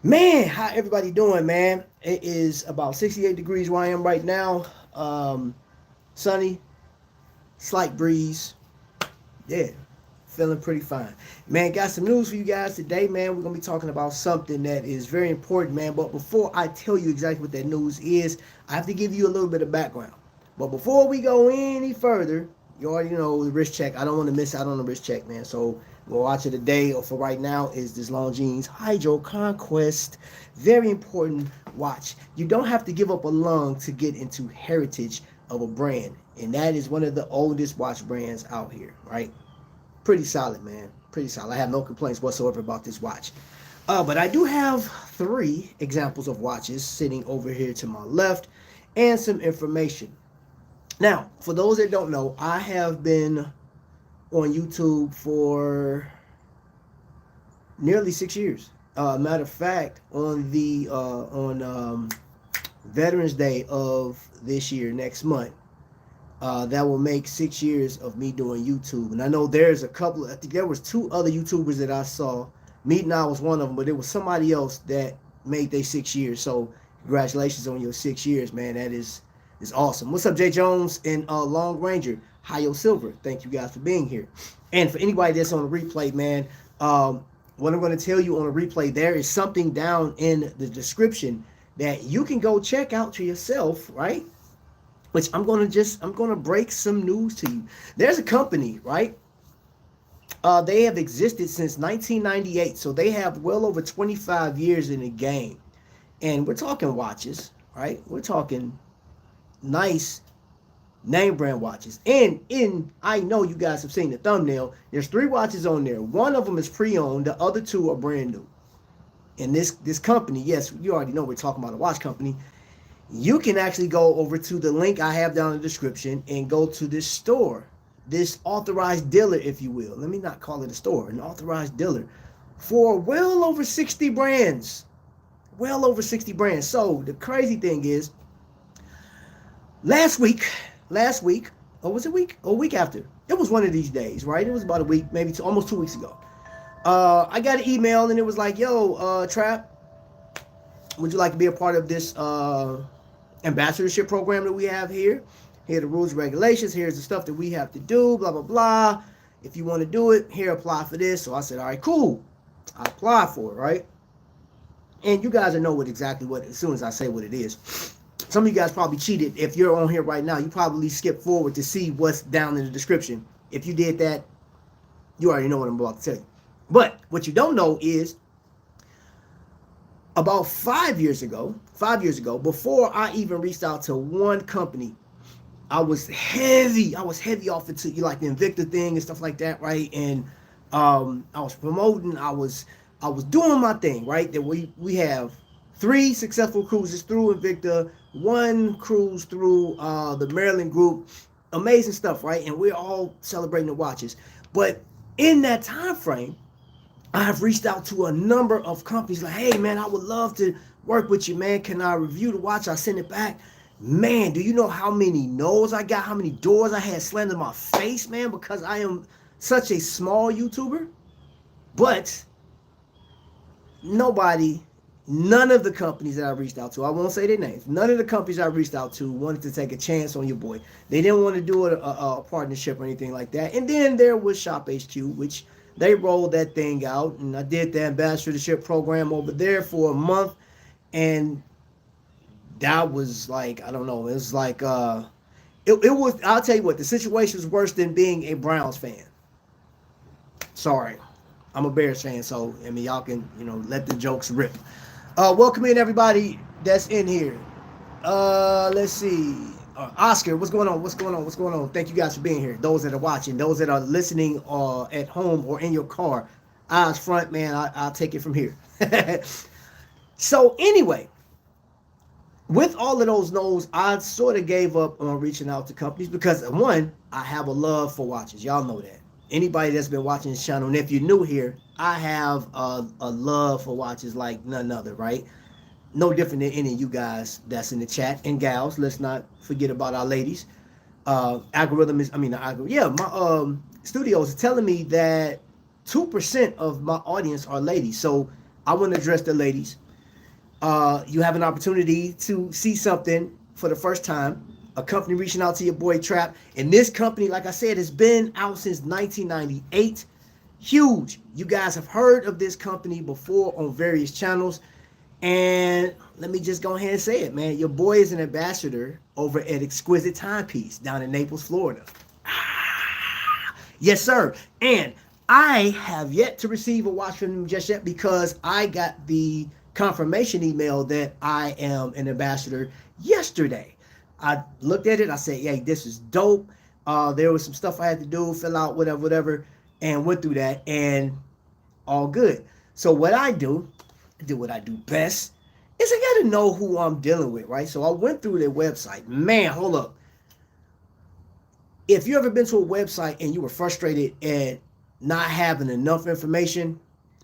Man, how everybody doing, man? It is about 68 degrees where I am right now. Sunny, slight breeze. Yeah, feeling pretty fine. Man, got some news for you guys today, man. We're going to be talking about something that is very important, man. But before I tell you exactly what that news is, I have to give you a little bit of background. But before we go any further, you already know the wrist check. I don't want to miss out on the wrist check, man. So we'll watch it today, or for right now, is this Longines Hydro Conquest. Very important watch. You don't have to give up a lung to get into heritage of a brand. And that is one of the oldest watch brands out here, right? Pretty solid, man. Pretty solid. I have no complaints whatsoever about this watch. But I do have three examples of watches sitting over here to my left and some information. Now, for those that don't know, I have been on YouTube for nearly 6 years. Matter of fact, on the Veterans Day of this year, next month, that will make 6 years of me doing YouTube. And I know there's a couple, I think there was two other YouTubers that I saw. Meet and I was one of them, but it was somebody else that made their 6 years. So congratulations on your 6 years, man. That is awesome. What's up, Jay Jones and Long Ranger? Hayo Silver. Thank you guys for being here. And for anybody that's on the replay, man, what I'm going to tell you on the replay, there is something down in the description that you can go check out to yourself, right? Which I'm going to break some news to you. There's a company, right? They have existed since 1998. So they have well over 25 years in the game. And we're talking watches, right? We're talking nice name brand watches. And I know you guys have seen the thumbnail. There's three watches on there. One of them is pre-owned. The other two are brand new. And this company, yes, you already know we're talking about a watch company. You can actually go over to the link I have down in the description and go to this store, this authorized dealer, if you will. Let me not call it a store, an authorized dealer for well over 60 brands. Well over 60 brands. So the crazy thing is, last week, or was it a week after? It was one of these days, right? It was about a week, maybe almost 2 weeks ago. I got an email and it was like, yo, Trap, would you like to be a part of this ambassadorship program that we have here? Here are the rules and regulations. Here's the stuff that we have to do, blah, blah, blah. If you want to do it, here, apply for this. So I said, all right, cool. I applied for it, right? And you guys will know exactly what, as soon as I say what it is. Some of you guys probably cheated. If you're on here right now, you probably skip forward to see what's down in the description. If you did that, you already know what I'm about to tell you. But what you don't know is, about 5 years ago, before I even reached out to one company, I was heavy off into like the Invicta thing and stuff like that, right? And I was promoting, I was doing my thing, right? That we have 3 successful cruises through Invicta, 1 cruise through the Maryland group. Amazing stuff, right? And we're all celebrating the watches. But in that time frame, I have reached out to a number of companies like, hey, man, I would love to work with you, man. Can I review the watch? I send it back. Man, do you know how many no's I got? How many doors I had slammed in my face, man, because I am such a small YouTuber? But none of the companies that I reached out to, I won't say their names, none of the companies I reached out to wanted to take a chance on your boy. They didn't want to do a partnership or anything like that. And then there was Shop HQ, which they rolled that thing out, and I did the ambassadorship program over there for a month, and that was like, I don't know, it was like, it was, I'll tell you what, the situation was worse than being a Browns fan. Sorry, I'm a Bears fan, so, I mean, y'all can, let the jokes rip. Welcome in everybody that's in here. Let's see. Oscar, what's going on? Thank you guys for being here. Those that are watching, those that are listening at home or in your car, eyes front, man, I'll take it from here. So anyway, with all of those no's, I sort of gave up on reaching out to companies because, one, I have a love for watches. Y'all know that. Anybody that's been watching this channel, and if you're new here, I have a love for watches like none other, right? No different than any of you guys that's in the chat and gals. Let's not forget about our ladies. My studios is telling me that 2% of my audience are ladies. So I want to address the ladies. You have an opportunity to see something for the first time. A company reaching out to your boy Trap. And this company, like I said, has been out since 1998. Huge. You guys have heard of this company before on various channels. And let me just go ahead and say it, man. Your boy is an ambassador over at Exquisite Timepiece down in Naples, Florida. Yes, sir. And I have yet to receive a watch from them just yet because I got the confirmation email that I am an ambassador yesterday. I looked at it. I said, "Hey, this is dope." There was some stuff I had to do, fill out, whatever, and went through that, and all good. So what I do what I do best, is I got to know who I'm dealing with, right? So I went through their website. Man, hold up. If you ever been to a website and you were frustrated at not having enough information,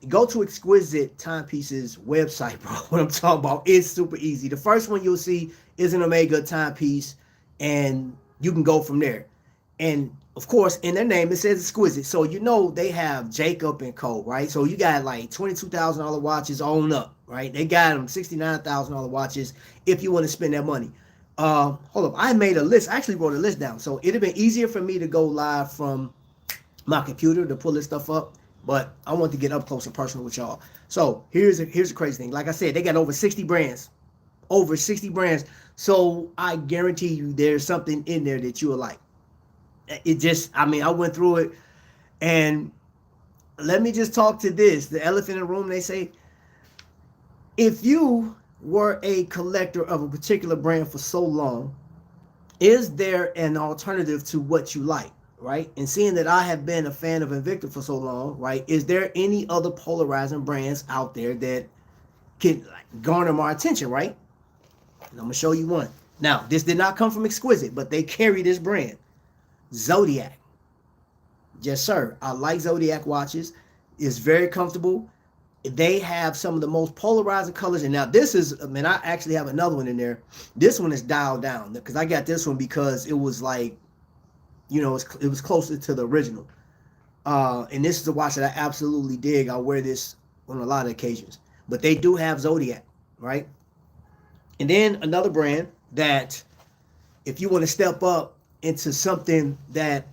go to Exquisite Timepieces website, bro. What I'm talking about is super easy. The first one you'll see is an Omega timepiece, and you can go from there. And of course, in their name, it says Exquisite. So you know they have Jacob and Co., right? So you got like $22,000 watches on up, right? They got them $69,000 watches if you want to spend that money. Hold up. I made a list. I actually wrote a list down. So it'd have been easier for me to go live from my computer to pull this stuff up, but I want to get up close and personal with y'all. So here's a crazy thing. Like I said, they got over 60 brands. Over 60 brands. So I guarantee you there's something in there that you will like. It just, I mean, I went through it, and let me just talk to this. The elephant in the room, they say, if you were a collector of a particular brand for so long, is there an alternative to what you like, right? And seeing that I have been a fan of Invicta for so long, right, is there any other polarizing brands out there that can garner my attention, right? And I'm going to show you one. Now, this did not come from Exquisite, but they carry this brand. Zodiac. Yes, sir. I like Zodiac watches. It's very comfortable. They have some of the most polarizing colors. And now this is, I mean, I actually have another one in there. This one is dialed down because I got this one because it was like, you know, it was closer to the original. And this is a watch that I absolutely dig. I wear this on a lot of occasions. But they do have Zodiac, right? And then another brand that if you want to step up into something that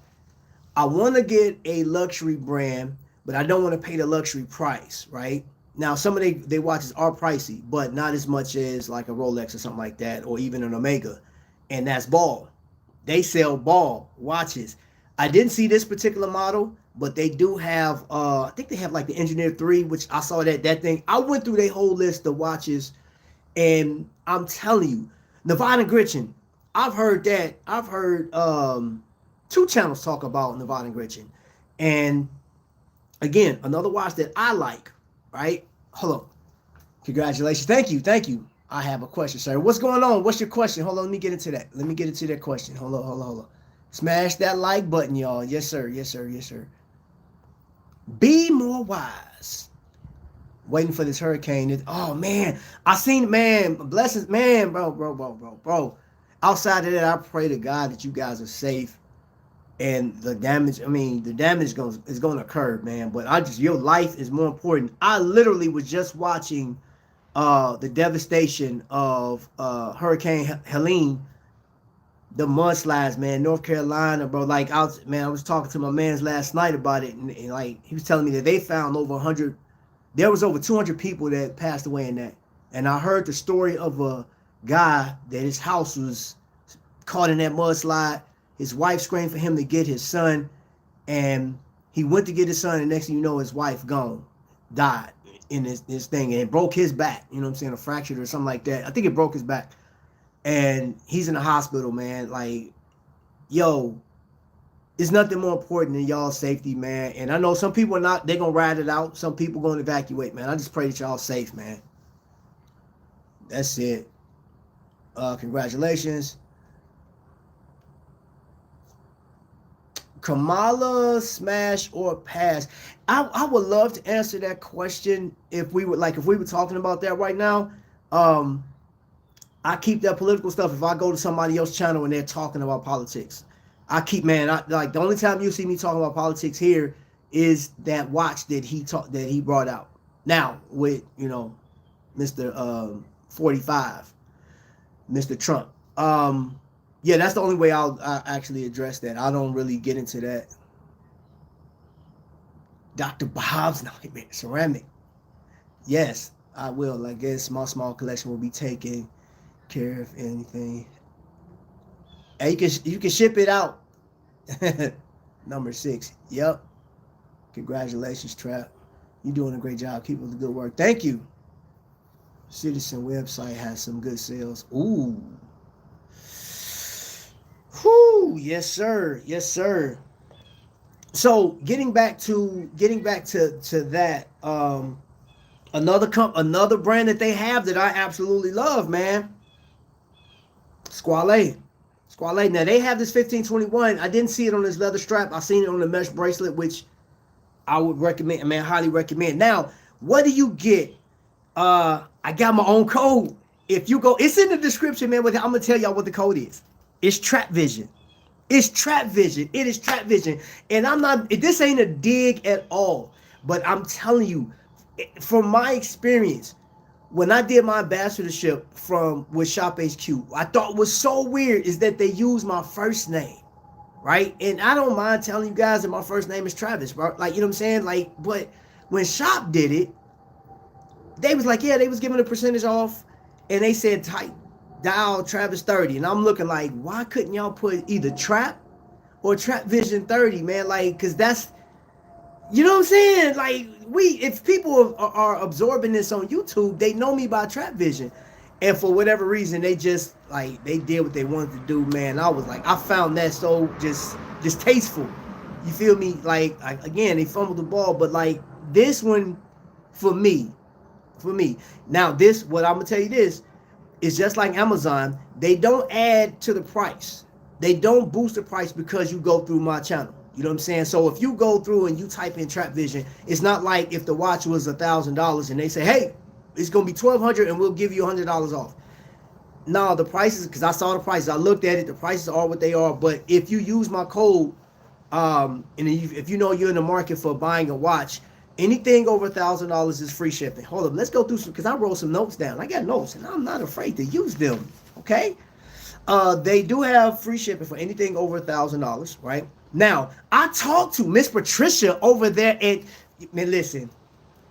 I want to get a luxury brand, but I don't want to pay the luxury price, right? Now, some of their watches are pricey, but not as much as like a Rolex or something like that, or even an Omega, and that's Ball. They sell Ball watches. I didn't see this particular model, but they do have, I think they have like the Engineer 3, which I saw that thing. I went through their whole list of watches, and I'm telling you, Nevada and Gretchen, I've heard two channels talk about Nevada and Gretchen. And again, another watch that I like, right? Hold on. Congratulations. Thank you. I have a question, sir. What's going on? What's your question? Hold on, let me get into that question. Hold on. Smash that like button, y'all. Yes, sir. Be more wise. Waiting for this hurricane. Oh, man. I seen, man, blessings, man, bro. Outside of that, I pray to God that you guys are safe, and the damage is going to occur, man. But your life is more important. I literally was just watching the devastation of Hurricane Helene, the mudslides, man, North Carolina, bro. Like, I was talking to my mans last night about it, and like he was telling me that they found over 100. There was over 200 people that passed away in that, and I heard the story of a guy that his house was caught in that mudslide. His wife screamed for him to get his son, and he went to get his son, and next thing you know, his wife died in this thing, and it broke his back. You know what I'm saying? A fractured or something like that. I think it broke his back, and he's in the hospital, man. Like, yo, it's nothing more important than y'all's safety, man. And I know some people are not, they're gonna ride it out. Some people gonna evacuate, man. I just pray that y'all safe, man. That's it. Congratulations. Kamala, smash or pass? I would love to answer that question if we were talking about that right now. I keep that political stuff if I go to somebody else's channel and they're talking about politics. The only time you see me talking about politics here is that watch that he brought out. Now with Mr. 45, Mr. Trump. Yeah, that's the only way I'll actually address that. I don't really get into that. Dr. Bob's Nightmare Ceramic. Yes, I will. I guess my small collection will be taken care of. Anything. And you can ship it out. Number 6. Yep. Congratulations, Trap. You're doing a great job. Keep up the good work. Thank you. Citizen website has some good sales. Ooh. Whoo. Yes, sir. Yes, sir. So getting back to that, another brand that they have that I absolutely love, man. Squale. Now they have this 1521. I didn't see it on this leather strap. I seen it on the mesh bracelet, which I would recommend, man, highly recommend. Now, what do you get? I got my own code. If you go, it's in the description, man. But I'm gonna tell y'all what the code is. It's Trapvision. It's Trapvision. It is Trapvision. And I'm not, this ain't a dig at all. But I'm telling you, from my experience, when I did my ambassadorship with Shop HQ, I thought was so weird is that they use my first name, right? And I don't mind telling you guys that my first name is Travis, bro. Like, you know what I'm saying? Like, but when Shop did it, they was like, yeah, they was giving a percentage off, and they said dial Travis 30. And I'm looking like, why couldn't y'all put either Trap or Trapvision 30, man? Like, because that's, you know what I'm saying? Like, if people are absorbing this on YouTube, they know me by Trapvision. And for whatever reason, they just, like, they did what they wanted to do, man. I was like, I found that so just tasteful. You feel me? Like, again, they fumbled the ball, but, like, this one, for me. Now, what I'm going to tell you this, is just like Amazon. They don't add to the price. They don't boost the price because you go through my channel. You know what I'm saying? So if you go through and you type in Trapvision, it's not like if the watch was $1,000 and they say, hey, it's going to be $1,200 and we'll give you $100 off. No, the prices, because I saw the prices. I looked at it. The prices are what they are. But if you use my code, and if you know you're in the market for buying a watch, anything over $1,000 is free shipping. Hold up. Let's go through some, because I wrote some notes down. I got notes, and I'm not afraid to use them. Okay? They do have free shipping for anything over $1,000, right? Now, I talked to Miss Patricia over there at, man, listen,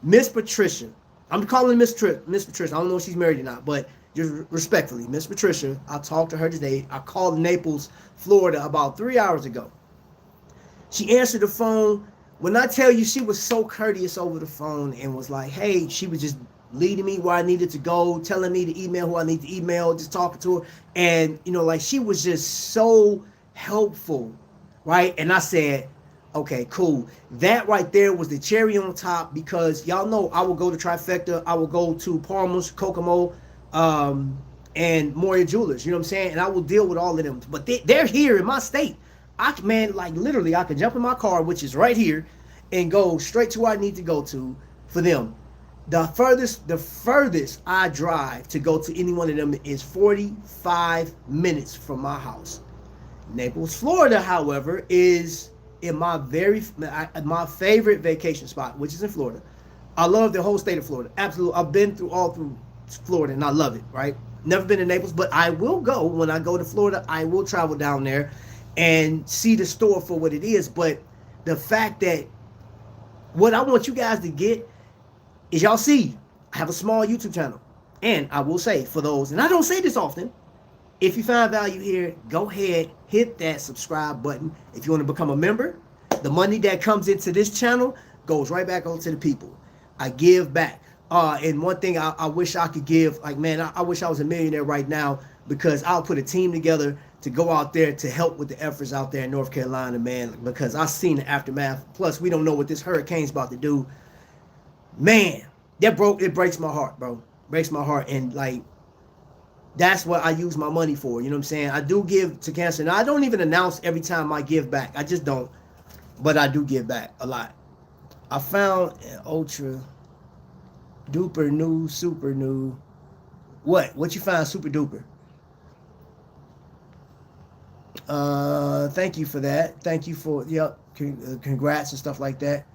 Miss Patricia. I'm calling Miss Patricia. I don't know if she's married or not, but just respectfully, Miss Patricia, I talked to her today. I called Naples, Florida about 3 hours ago. She answered the phone. When I tell you, she was so courteous over the phone and was like, hey, she was just leading me where I needed to go, telling me to email who I need to email, just talking to her. And, you know, like, she was just so helpful, right? And I said, okay, cool. That right there was the cherry on top, because y'all know I will go to Trifecta, I will go to Palmer's, Kokomo, and Moria Jewelers, you know what I'm saying? And I will deal with all of them. But they're here in my state. Man, like, literally, I can jump in my car, which is right here, and go straight to where I need to go to for them. The furthest I drive to go to any one of them is 45 minutes from my house. Naples, Florida, however, is in my favorite vacation spot, which is in Florida. I love the whole state of Florida. Absolutely. I've been all through Florida, and I love it, right? Never been to Naples, but I will go. When I go to Florida, I will travel down there and see the store for what it is. But the fact that what I want you guys to get is, y'all see, I have a small YouTube channel. And I will say, for those, and I don't say this often, if you find value here, go ahead, hit that subscribe button. If you want to become a member, the money that comes into this channel goes right back onto the people. I give back. And one thing I wish I could give, like, man, I wish I was a millionaire right now, because I'll put a team together to go out there to help with the efforts out there in North Carolina, man, because I've seen the aftermath. Plus, we don't know what this hurricane's about to do. Man, it breaks my heart, bro. Breaks my heart. And, like, that's what I use my money for. You know what I'm saying? I do give to cancer. Now, I don't even announce every time I give back. I just don't. But I do give back a lot. I found an ultra duper new, super new. What you find super duper? Thank you for that. Thank you for, yep, congrats and stuff like that.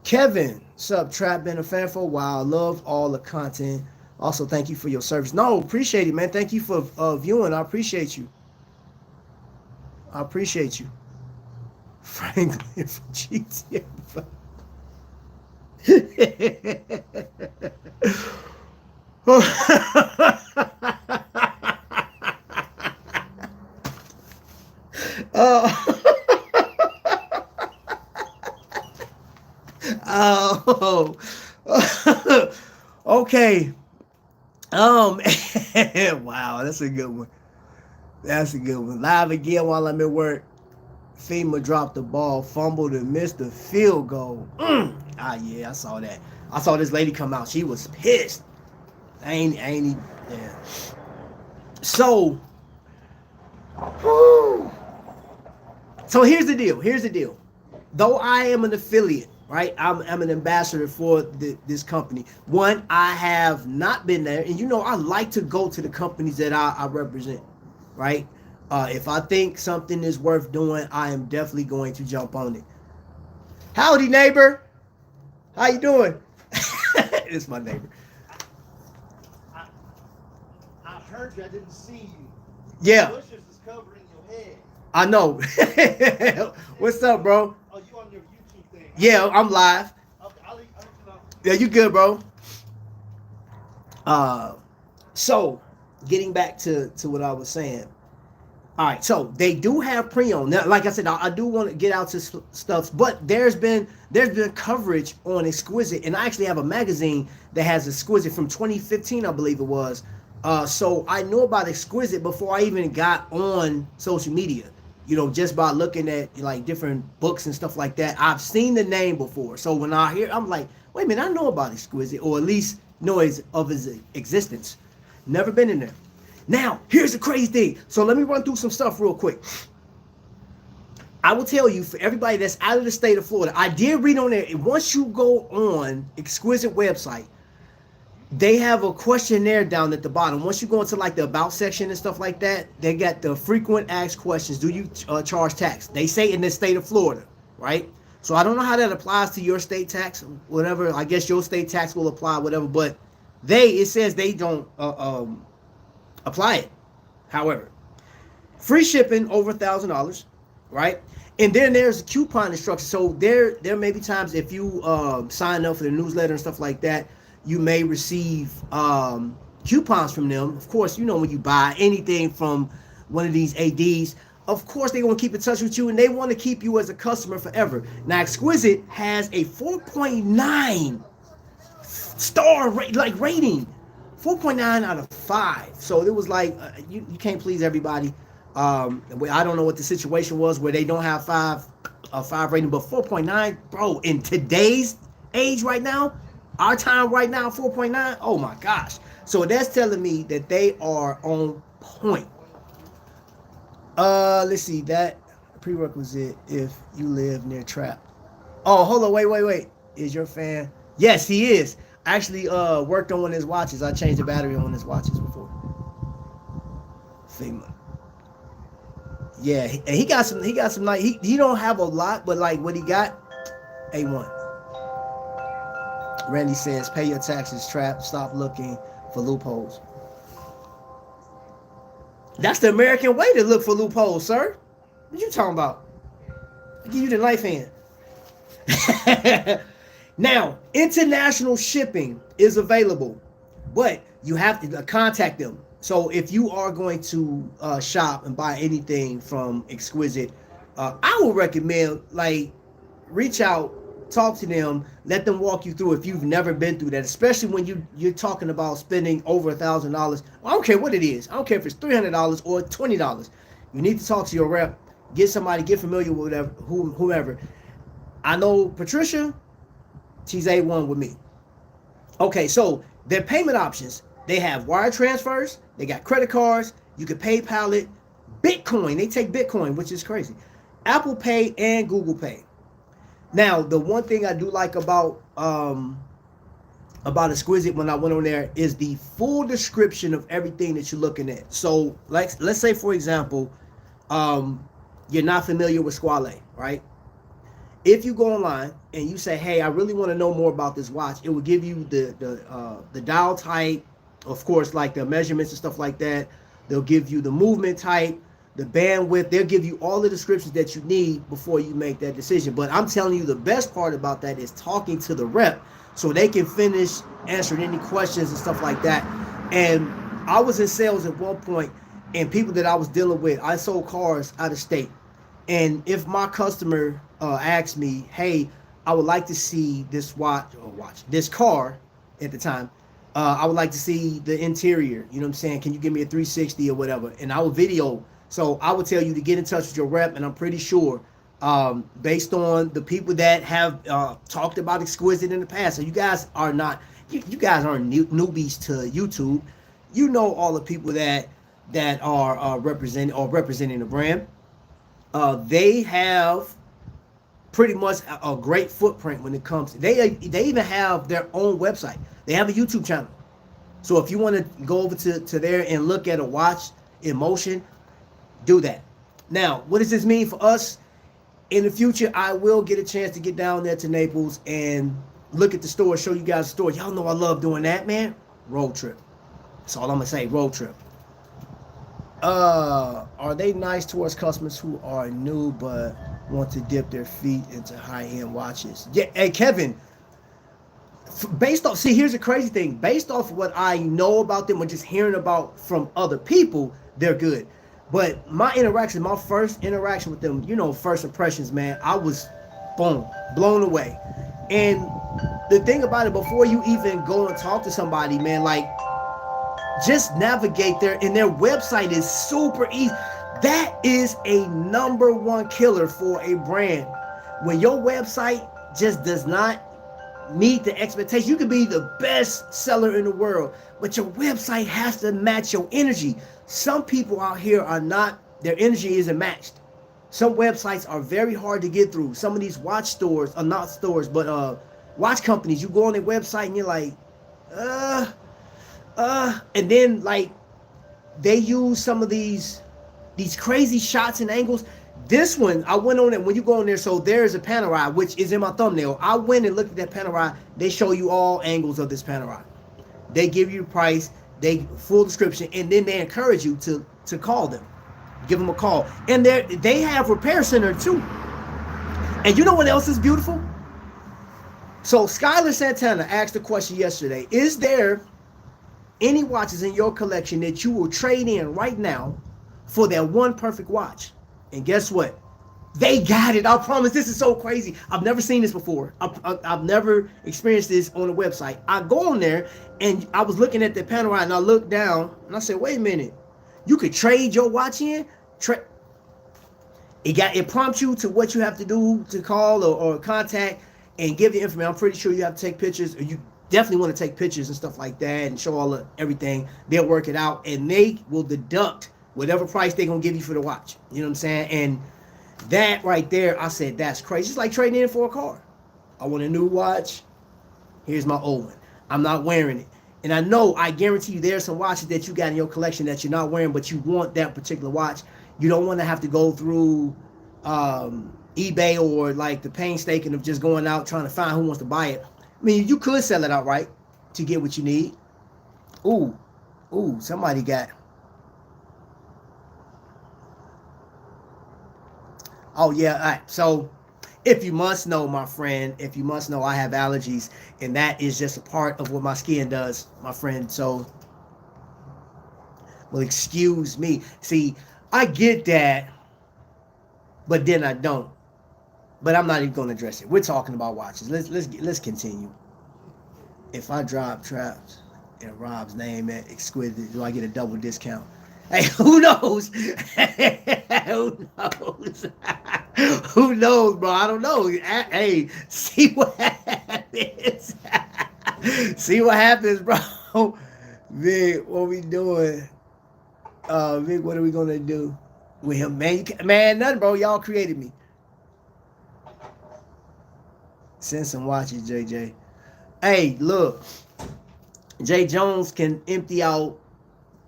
Kevin, sub Trap, been a fan for a while. Love all the content. Also, thank you for your service. No, appreciate it, man. Thank you for viewing. I appreciate you. I appreciate you. Franklin from GTA. Oh, okay. Wow, that's a good one. That's a good one. Live again while I'm at work. FEMA dropped the ball, fumbled and missed the field goal. Ah, yeah, I saw that. I saw this lady come out. She was pissed. I ain't even. Yeah. So, whew. So here's the deal. Here's the deal. Though I am an affiliate, right? I'm an ambassador for this company. One, I have not been there, and I like to go to the companies that I represent, right? If I think something is worth doing, I am definitely going to jump on it. Howdy, neighbor. How you doing? It's my neighbor. I heard you. I didn't see you. Yeah. The bushes is covering your head. I know. What's up, bro? Oh, you on your YouTube thing? Yeah, I'm live. Okay, I'll let you know. Yeah, you good, bro? So getting back to what I was saying. All right, so they do have pre-owned. Now, like I said, I do want to get out to stuff, but there's been coverage on Exquisite, and I actually have a magazine that has Exquisite from 2015, I believe it was. So I know about Exquisite before I even got on social media. Just by looking at like different books and stuff like that. I've seen the name before, so when I hear, I'm like, wait a minute, I know about Exquisite, or at least know of his existence. Never been in there. Now, here's the crazy thing. So let me run through some stuff real quick. I will tell you, for everybody that's out of the state of Florida, I did read on there, once you go on Exquisite website, they have a questionnaire down at the bottom. Once you go into like the about section and stuff like that, they got the frequent asked questions. Do you charge tax? They say in the state of Florida, right? So I don't know how that applies to your state tax, whatever. I guess your state tax will apply, whatever. But it says they don't apply it. However, free shipping over $1,000, right? And then there's coupon instructions. So there may be times if you sign up for the newsletter and stuff like that, you may receive coupons from them. Of course, when you buy anything from one of these ADs, of course they're going to keep in touch with you, and they want to keep you as a customer forever. Now, Exquisite has a 4.9 star rating. 4.9 out of 5. So it was like, you can't please everybody. I don't know what the situation was where they don't have 5 rating, but 4.9, bro, in today's age right now, our time right now, 4.9, oh my gosh. So that's telling me that they are on point. Let's see, that prerequisite if you live near Trap. Oh, hold on, wait. Is your fan? Yes, he is. Actually worked on one of his watches. I changed the battery on one of his watches before. FEMA. Yeah, and he got some like he don't have a lot, but like what he got, A1. Randy says, pay your taxes, Trap. Stop looking for loopholes. That's the American way to look for loopholes, sir. What you talking about? I give you the knife hand. Now, international shipping is available, but you have to contact them. So if you are going to shop and buy anything from Exquisite, I would recommend reach out, talk to them, let them walk you through if you've never been through that, especially when you're talking about spending over $1,000. I don't care what it is. I don't care if it's $300 or $20. You need to talk to your rep, get familiar with whoever. I know Patricia, she's A1 with me. Okay, so their payment options, they have wire transfers, they got credit cards, you can PayPal it, Bitcoin, they take Bitcoin, which is crazy, Apple Pay and Google Pay. Now, the one thing I do like about Exquisite when I went on there is the full description of everything that you're looking at. So, let's say, for example, you're not familiar with Squale, right? If you go online and you say, hey, I really want to know more about this watch, it will give you the dial type, of course, like the measurements and stuff like that. They'll give you the movement type, the bandwidth. They'll give you all the descriptions that you need before you make that decision. But I'm telling you, the best part about that is talking to the rep so they can finish answering any questions and stuff like that. And I was in sales at one point, and people that I was dealing with, I sold cars out of state. And if my customer asked me, hey, I would like to see this this car at the time, I would like to see the interior, you know what I'm saying? Can you give me a 360 or whatever? And I would video. So I would tell you to get in touch with your rep, and I'm pretty sure, based on the people that have talked about Exquisite in the past, so you guys are not, you guys aren't newbies to YouTube. You know all the people that are representing the brand. They have pretty much a great footprint when it comes to, they even have their own website. They have a YouTube channel. So if you want to go over to there and look at a watch in motion, do that. Now, what does this mean for us? In the future, I will get a chance to get down there to Naples and look at the store, show you guys the store. Y'all know I love doing that, man. Road trip. That's all I'm gonna say, road trip. Are they nice towards customers who are new but want to dip their feet into high-end watches? Yeah, hey Kevin, based off, see, here's the crazy thing. Based off what I know about them or just hearing about from other people, they're good. But my first interaction with them, you know, first impressions, man, I was, boom, blown away. And the thing about it, before you even go and talk to somebody, man, like, just navigate there, and their website is super easy. That is a #1 killer for a brand. When your website just does not meet the expectation, you could be the best seller in the world, but your website has to match your energy. Some people out here are not, their energy isn't matched. Some websites are very hard to get through. Some of these watch stores are not stores, but watch companies, you go on their website and you're like, and then like they use some of these crazy shots and angles. This one, I went on it, when you go on there, so there's a Panerai, which is in my thumbnail. I went and looked at that Panerai. They show you all angles of this Panerai. They give you the price, they full description, and then they encourage you to call them. Give them a call. And they have repair center too. And you know what else is beautiful? So Skylar Santana asked a question yesterday. Is there any watches in your collection that you will trade in right now for that one perfect watch? And guess what? They got it. I promise. This is so crazy. I've never seen this before. I've never experienced this on a website. I go on there and I was looking at the Panerai and I looked down and I said, wait a minute. You could trade your watch in? It prompts you to what you have to do to call or contact and give the information. I'm pretty sure you have to take pictures, or you definitely want to take pictures and stuff like that and show all of everything. They'll work it out and they will deduct whatever price they're going to give you for the watch. You know what I'm saying? And that right there, I said, that's crazy. It's like trading in for a car. I want a new watch. Here's my old one. I'm not wearing it. And I guarantee you there's some watches that you got in your collection that you're not wearing, but you want that particular watch. You don't want to have to go through eBay or like the painstaking of just going out trying to find who wants to buy it. I mean, you could sell it outright to get what you need. Ooh, somebody got... Oh, yeah. All right. So if you must know, my friend, I have allergies, and that is just a part of what my skin does, my friend. So, well, excuse me. See, I get that, but then I don't. But I'm not even going to address it. We're talking about watches. Let's continue. If I drop Traps in Rob's name at Exquisite, do I get a double discount? Hey, who knows? Who knows? Who knows, bro? I don't know. Hey, see what happens. See what happens, bro. Vic, what we doing? Vic, what are we gonna do with him, man? Man, nothing, bro. Y'all created me. Send some watches, JJ. Hey, look. Jay Jones can empty out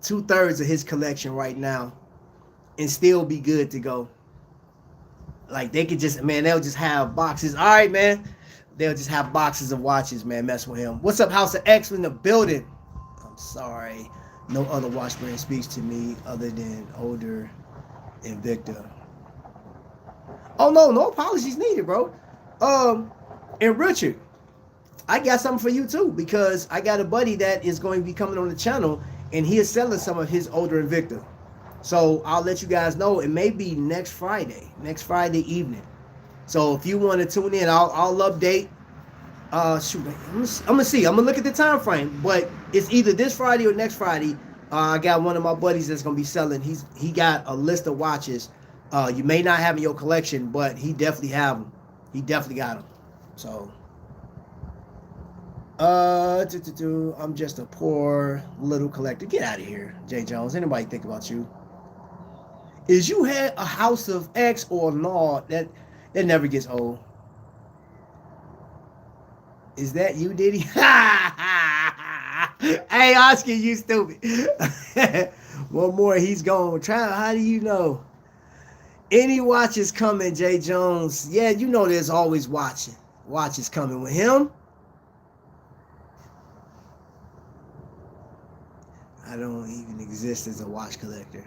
2/3 of his collection right now and still be good to go. Like, they could just, man, they'll just have boxes. All right, man. They'll just have boxes of watches, man, mess with him. What's up, House of X in the building? Oh, Sorry. No other watch brand speaks to me other than older Invicta. Oh no, no apologies needed, bro. And Richard, I got something for you too because I got a buddy that is going to be coming on the channel and he is selling some of his older Invicta. So I'll let you guys know. It may be next Friday evening. So if you want to tune in, I'll update. Shoot, I'm gonna see. I'm gonna look at the time frame, but it's either this Friday or next Friday. I got one of my buddies that's gonna be selling. He got a list of watches. You may not have in your collection, but he definitely have them. He definitely got them. So, I'm just a poor little collector. Get out of here, Jay Jones. Anybody think about you? Is you had a house of X or no? That never gets old. Is that you, Diddy? Hey, Oscar, you stupid. One more, he's gone. Try. How do you know? Any watches coming, Jay Jones? Yeah, you know there's always watches coming with him. I don't even exist as a watch collector.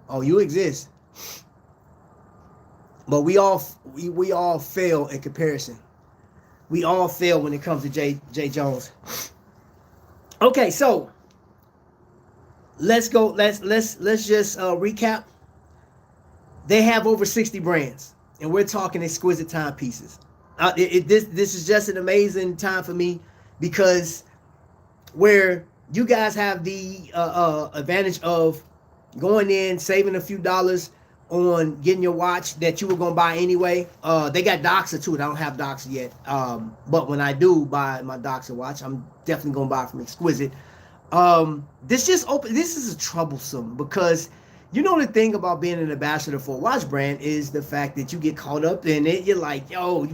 Oh, you exist. But we all fail in comparison. We all fail when it comes to Jay Jones. Okay, so let's go. Let's just recap. They have over 60 brands, and we're talking exquisite timepieces. This is just an amazing time for me because where you guys have the advantage of going in, saving a few dollars on getting your watch that you were going to buy anyway. They got Doxa too. I don't have Doxa yet. But when I do buy my Doxa watch, I'm definitely going to buy from Exquisite. This is troublesome because you know the thing about being an ambassador for a watch brand is the fact that you get caught up in it. You're like, yo,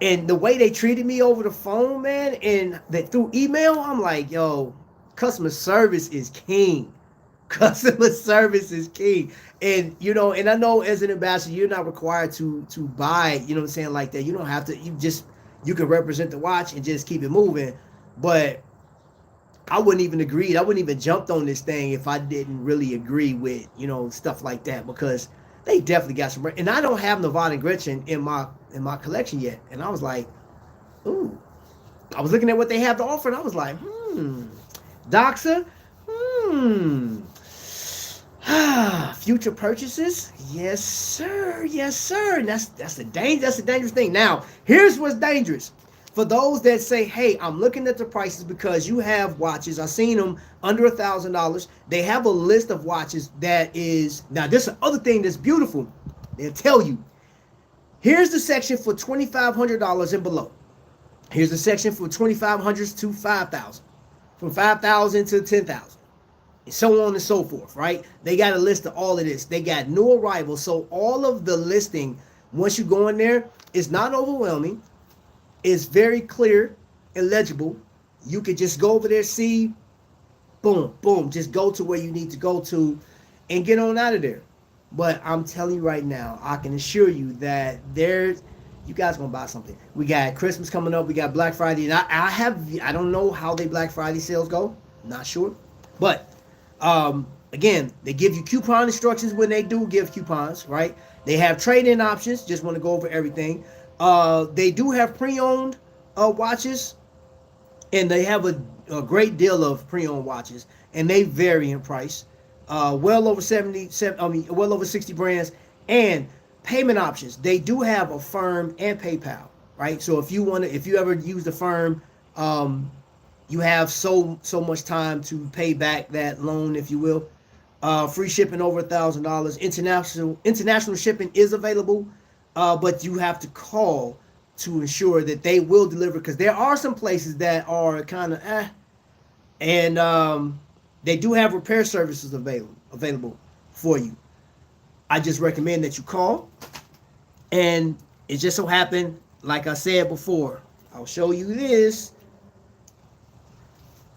and the way they treated me over the phone, man, and that through email, I'm like, yo, customer service is king. Customer service is key. And and I know as an ambassador you're not required to buy, you know what I'm saying, like that. You don't have to. You can represent the watch and just keep it moving. But I wouldn't even jumped on this thing if I didn't really agree with stuff like that, because they definitely got some. And I don't have Nevada and Gretchen in my collection yet. And I was like, ooh. I was looking at what they have to offer and I was like, Doxa, future purchases, yes sir. And that's the dangerous thing. Now here's what's dangerous for those that say, hey, I'm looking at the prices because you have watches. I've seen them under $1,000. They have a list of watches that is, now this is the other thing that's beautiful. They'll tell you, here's the section for $2,500 and below. Here's the section for $2,500 to $5,000, from $5,000 to $10,000. And so on and so forth, right? They got a list of all of this. They got new arrivals. So all of the listing, once you go in there, is not overwhelming. It's very clear and legible. You could just go over there, see, boom, boom, just go to where you need to go to and get on out of there. But I'm telling you right now, I can assure you that you guys gonna buy something. We got Christmas coming up. We got Black Friday. And I don't know how they Black Friday sales go. Not sure. But again, they give you coupon instructions when they do give coupons, right? They have trade-in options. Just want to go over everything. They do have pre-owned watches, and they have a great deal of pre-owned watches, and they vary in price. Well over 60 brands, and payment options. They do have Affirm and PayPal, right? So if you ever use the Affirm, you have so much time to pay back that loan, if you will. Free shipping over $1,000. International shipping is available, but you have to call to ensure that they will deliver, because there are some places that are kind of and they do have repair services available for you. I just recommend that you call. And it just so happened, like I said before, I'll show you this.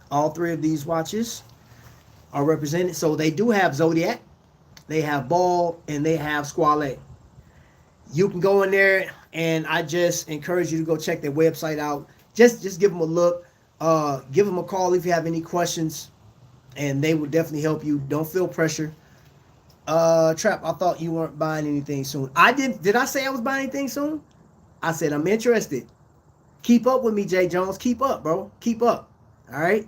All three of these watches are represented. So they do have Zodiac, they have Ball, and they have Squale. You can go in there, and I just encourage you to go check their website out. Just give them a look. Give them a call if you have any questions, and they will definitely help you. Don't feel pressure. Trap, I thought you weren't buying anything soon. I didn't. Did I say I was buying anything soon? I said I'm interested. Keep up with me, Jay Jones. Keep up, bro. Keep up. All right.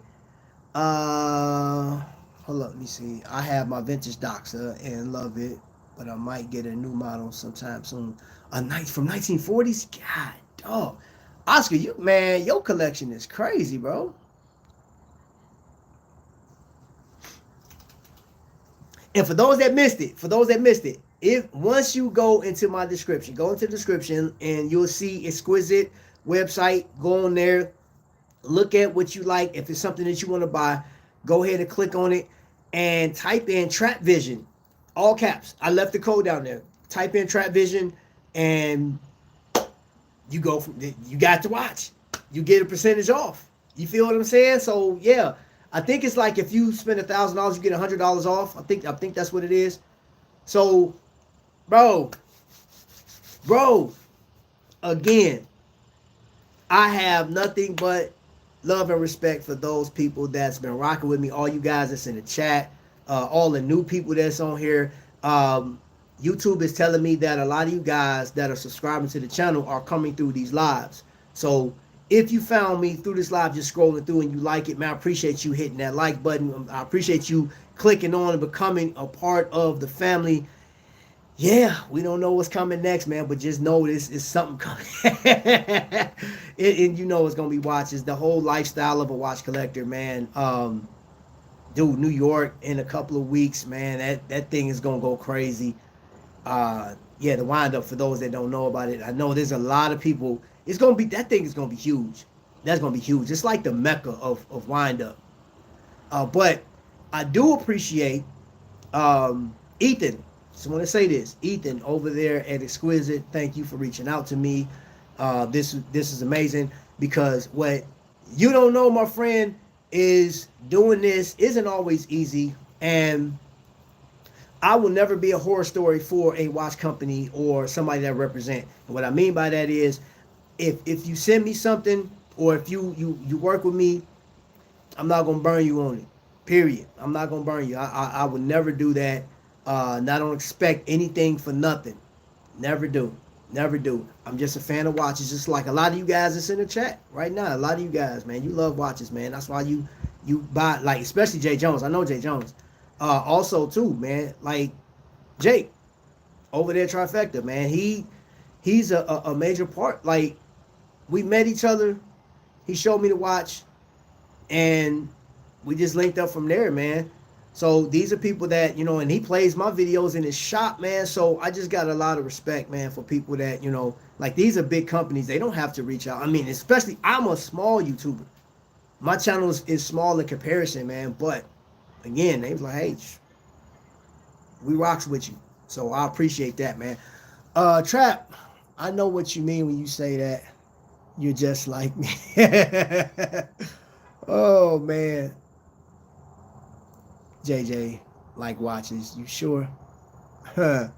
Uh, Hold up. Let me see. I have my vintage Doxa and love it, but I might get a new model sometime soon. A night from 1940s. God, dog. Oscar, you man, your collection is crazy, bro. And for those that missed it, if once you go into my description, go into the description and you'll see Exquisite website. Go on there, look at what you like. If it's something that you want to buy, go ahead and click on it and type in Trapvision, all caps. I left the code down there. Type in Trapvision and you go from you got to watch. You get a percentage off. You feel what I'm saying? So yeah, I think it's like if you spend $1,000, you get $100 off. I think that's what it is. So, bro, again, I have nothing but love and respect for those people that's been rocking with me. All you guys that's in the chat, all the new people that's on here. YouTube is telling me that a lot of you guys that are subscribing to the channel are coming through these lives. So if you found me through this live, just scrolling through and you like it, man, I appreciate you hitting that like button. I appreciate you clicking on and becoming a part of the family. Yeah, we don't know what's coming next, man, but just know this is something coming. And you know it's going to be watches. The whole lifestyle of a watch collector, man. Dude, New York in a couple of weeks, man, that thing is going to go crazy. Yeah, the wind up for those that don't know about it. I know there's a lot of people. It's going to be, that thing is going to be huge. That's going to be huge. It's like the mecca of wind up. But I do appreciate Ethan. Just want to say this, Ethan over there at Exquisite. Thank you for reaching out to me. This is amazing because what you don't know, my friend, is doing this isn't always easy, and I will never be a horror story for a watch company or somebody that represent. And what I mean by that is, if you send me something or if you work with me, I'm not gonna burn you on it. Period. I'm not gonna burn you. I would never do that. And I don't expect anything for nothing. Never do. Never do. I'm just a fan of watches, just like a lot of you guys that's in the chat right now. A lot of you guys, man, you love watches, man. That's why you buy, like, especially Jay Jones. I know Jay Jones. Also too, man, like Jake over there, Trifecta, man. He's a major part. Like, we met each other. He showed me the watch, and we just linked up from there, man. So these are people that, you know, and he plays my videos in his shop, man. So I just got a lot of respect, man, for people that, you know, like, these are big companies. They don't have to reach out. I mean, especially, I'm a small YouTuber. My channel is small in comparison, man. But again, they was like, hey, we rocks with you. So I appreciate that, man. Trap, I know what you mean when you say that. You're just like me. Oh, man. JJ, like watches. You sure? Huh.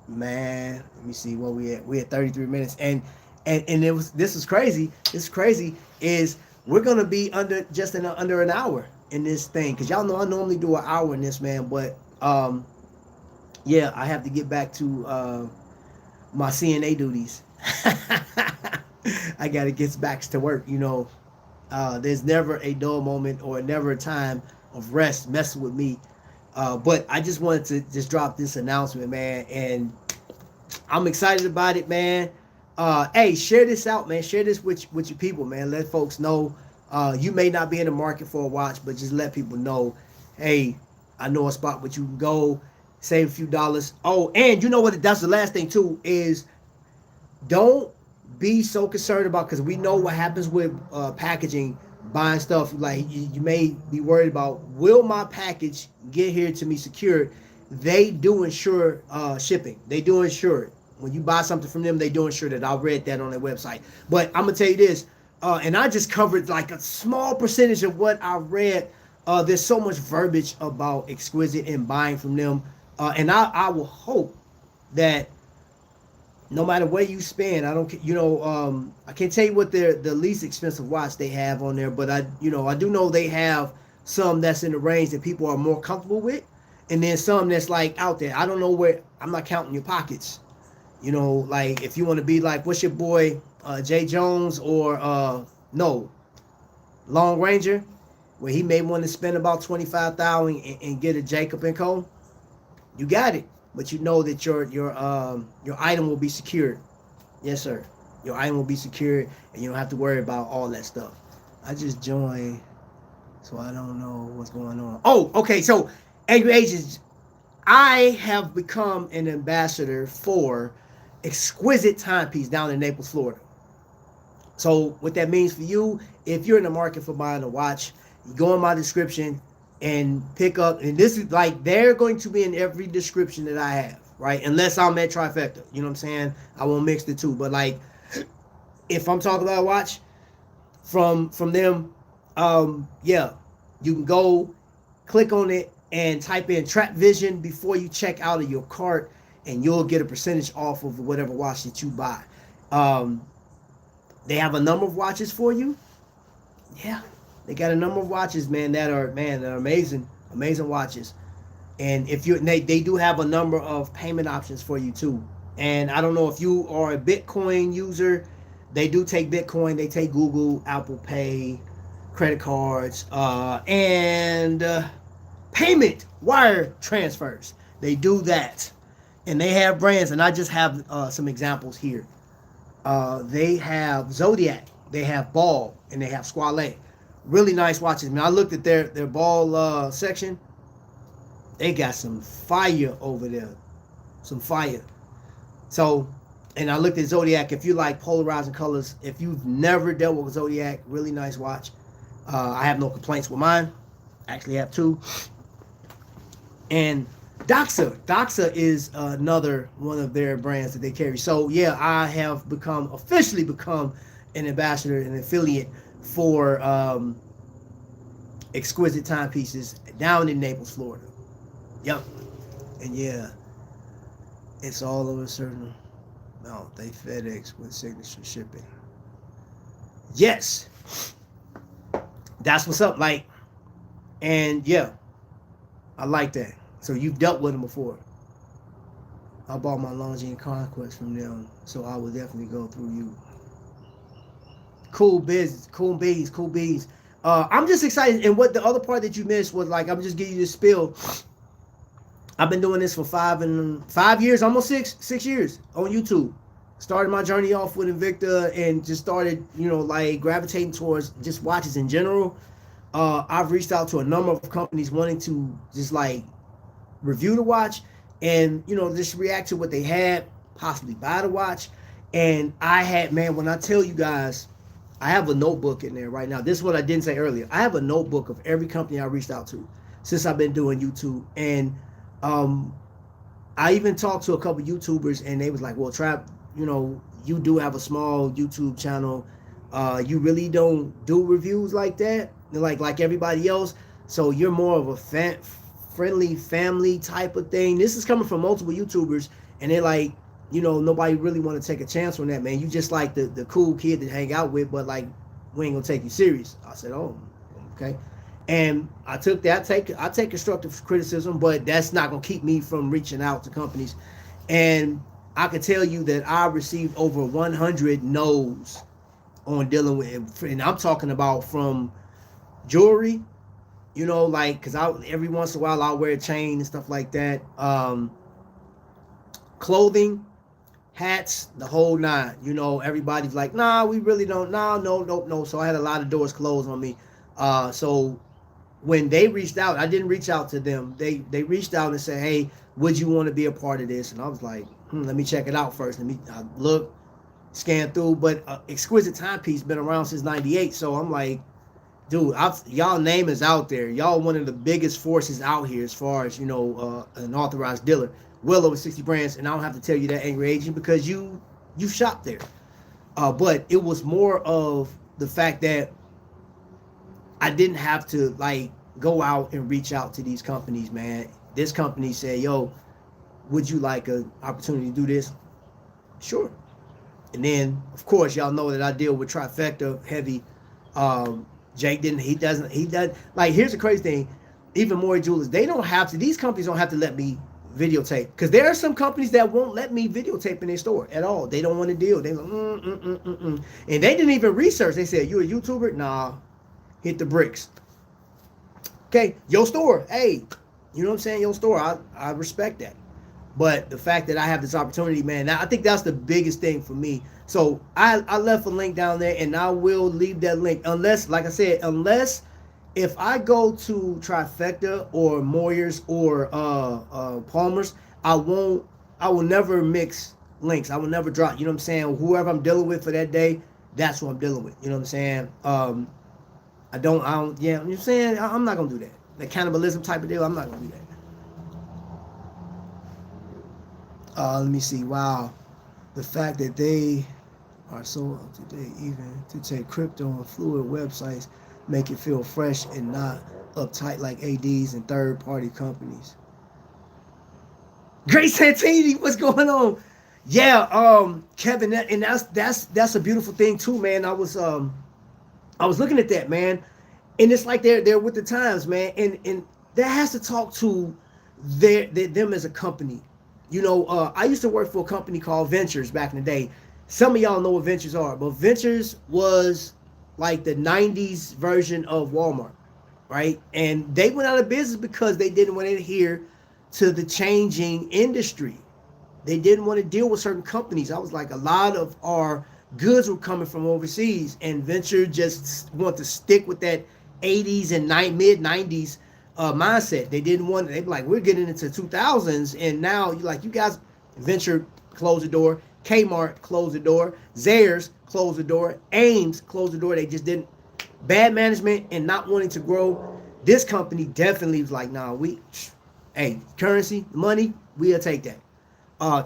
Man, let me see what we at. We at 33 minutes. And this is crazy. This is crazy is we're gonna be under an hour in this thing. Cause y'all know I normally do an hour in this, man. But yeah, I have to get back to my CNA duties. I gotta get back to work, you know. There's never a dull moment or never a time of rest messing with me. But I just wanted to just drop this announcement, man. And I'm excited about it, man. Hey, share this out, man. Share this with your people, man. Let folks know. You may not be in the market for a watch, but just let people know, hey, I know a spot where you can go, save a few dollars. Oh, and you know what? That's the last thing, too, is don't be so concerned about, because we know what happens with packaging, buying stuff. Like, you may be worried about, will my package get here to me secured? They do insure shipping. They do insure it. When you buy something from them, they do insure that. I read that on their website. But I'm gonna tell you this, and I just covered like a small percentage of what I read. There's so much verbiage about Exquisite and buying from them, and I will hope that no matter what you spend, I don't, I can't tell you what the least expensive watch they have on there, but I do know they have some that's in the range that people are more comfortable with, and then some that's like out there. I don't know where. I'm not counting your pockets. Like if you want to be like, what's your boy Jay Jones or no Long Ranger, where he may want to spend about 25,000 and get a Jacob and Co. You got it, but you know that your item will be secured. Yes, sir. Your item will be secured, and you don't have to worry about all that stuff. I just joined, so I don't know what's going on. Oh, okay. So, Angry Agents, I have become an ambassador for Exquisite Timepiece down in Naples, Florida. So what that means for you, if you're in the market for buying a watch, you go in my description and pick up, and this is like, they're going to be in every description that I have, right? Unless I'm at Trifecta, you know what I'm saying? I won't mix the two, but like, if I'm talking about a watch from them, yeah, you can go click on it and type in Trapvision before you check out of your cart, and you'll get a percentage off of whatever watch that you buy. Um, they have a number of watches for you. Yeah, they got a number of watches, man, that are amazing, amazing watches. And if you they do have a number of payment options for you too. And I don't know if you are a Bitcoin user, they do take Bitcoin, they take Google, Apple Pay, credit cards, and payment wire transfers. They do that, and they have brands. And I just have some examples here. They have Zodiac, they have Ball, and they have Squale. Really nice watches. Man, I looked at their Ball section. They got some fire over there, some fire. So, and I looked at Zodiac. If you like polarizing colors, if you've never dealt with Zodiac, really nice watch. I have no complaints with mine. I actually have two. And Doxa is another one of their brands that they carry. So yeah, I have officially become an ambassador, an affiliate for Exquisite Timepieces down in Naples, Florida. Yep. And yeah, it's all of a certain amount. They FedEx with signature shipping. Yes. That's what's up, like. And yeah, I like that. So you've dealt with them before. I bought my Longines Conquest from them, so I will definitely go through you. Cool business, cool beans, cool beans. I'm just excited. And what the other part that you missed was, like, I'm just giving you this spill. I've been doing this for 5 years, almost six years on YouTube. Started my journey off with Invicta and just started, like gravitating towards just watches in general. I've reached out to a number of companies wanting to just like review the watch and, just react to what they had, possibly buy the watch. And I had, man, when I tell you guys, I have a notebook in there right now. This is what I didn't say earlier. I have a notebook of every company I reached out to since I've been doing YouTube. And I even talked to a couple YouTubers, and they was like, well, Trap, you do have a small YouTube channel. You really don't do reviews like that, like everybody else. So you're more of a friendly family type of thing. This is coming from multiple YouTubers, and they're like, nobody really want to take a chance on that, man. You just like the cool kid to hang out with, but like, we ain't gonna take you serious. I said, oh, okay. And I took that. I take constructive criticism, but that's not gonna keep me from reaching out to companies. And I can tell you that I received over 100 no's on dealing with it. And I'm talking about from jewelry, like, because every once in a while I'll wear a chain and stuff like that. Clothing, hats, the whole nine. Everybody's like, nah, we really don't. Nah, no. So I had a lot of doors closed on me. So when they reached out, I didn't reach out to them. They reached out and said, hey, would you want to be a part of this? And I was like, let me check it out first. Let me look, scan through. But Exquisite Timepiece been around since '98. So I'm like, dude, y'all name is out there. Y'all one of the biggest forces out here as far as, an authorized dealer. Well over 60 brands. And I don't have to tell you that, Angry Agent, because you shop there. But it was more of the fact that I didn't have to like go out and reach out to these companies, man. This company said, yo, would you like an opportunity to do this? Sure. And then, of course, y'all know that I deal with Trifecta heavy. Jake didn't. He does. Like, here's the crazy thing. Even more jewelers, they don't have to. These companies don't have to let me videotape, because there are some companies that won't let me videotape in their store at all. They don't want to deal. They like, and they didn't even research. They said, "You a YouTuber? Nah, hit the bricks." Okay, your store. Hey, you know what I'm saying? Your store. I respect that. But the fact that I have this opportunity, man, I think that's the biggest thing for me. So I left a link down there, and I will leave that link, unless, like I said, unless if I go to Trifecta or Moyers or Palmer's, I will never mix links. I will never drop. You know what I'm saying? Whoever I'm dealing with for that day, that's who I'm dealing with. You know what I'm saying? I don't. Yeah. You know what I'm saying? I'm not gonna do that. The cannibalism type of deal. I'm not gonna do that. Let me see. Wow, the fact that they are so up to date, even to take crypto and fluid websites, make it feel fresh and not uptight like ADs and third-party companies. Grace Santini, what's going on? Yeah, Kevin, and that's a beautiful thing too, man. I was looking at that, man, and it's like they're with the times, man, and that has to talk to them as a company. You know, I used to work for a company called Ventures back in the day. Some of y'all know what Ventures are, but Ventures was like the 90s version of Walmart, right? And they went out of business because they didn't want to adhere to the changing industry. They didn't want to deal with certain companies. I was like, a lot of our goods were coming from overseas, and Venture just want to stick with that 80s and mid 90s mindset. They didn't want. They were like, we're getting into 2000s, and now you guys, Venture closed the door. Kmart closed the door. Zayres closed the door. Ames closed the door. They just didn't. Bad management and not wanting to grow. This company definitely was like, nah, hey, currency, money, we'll take that.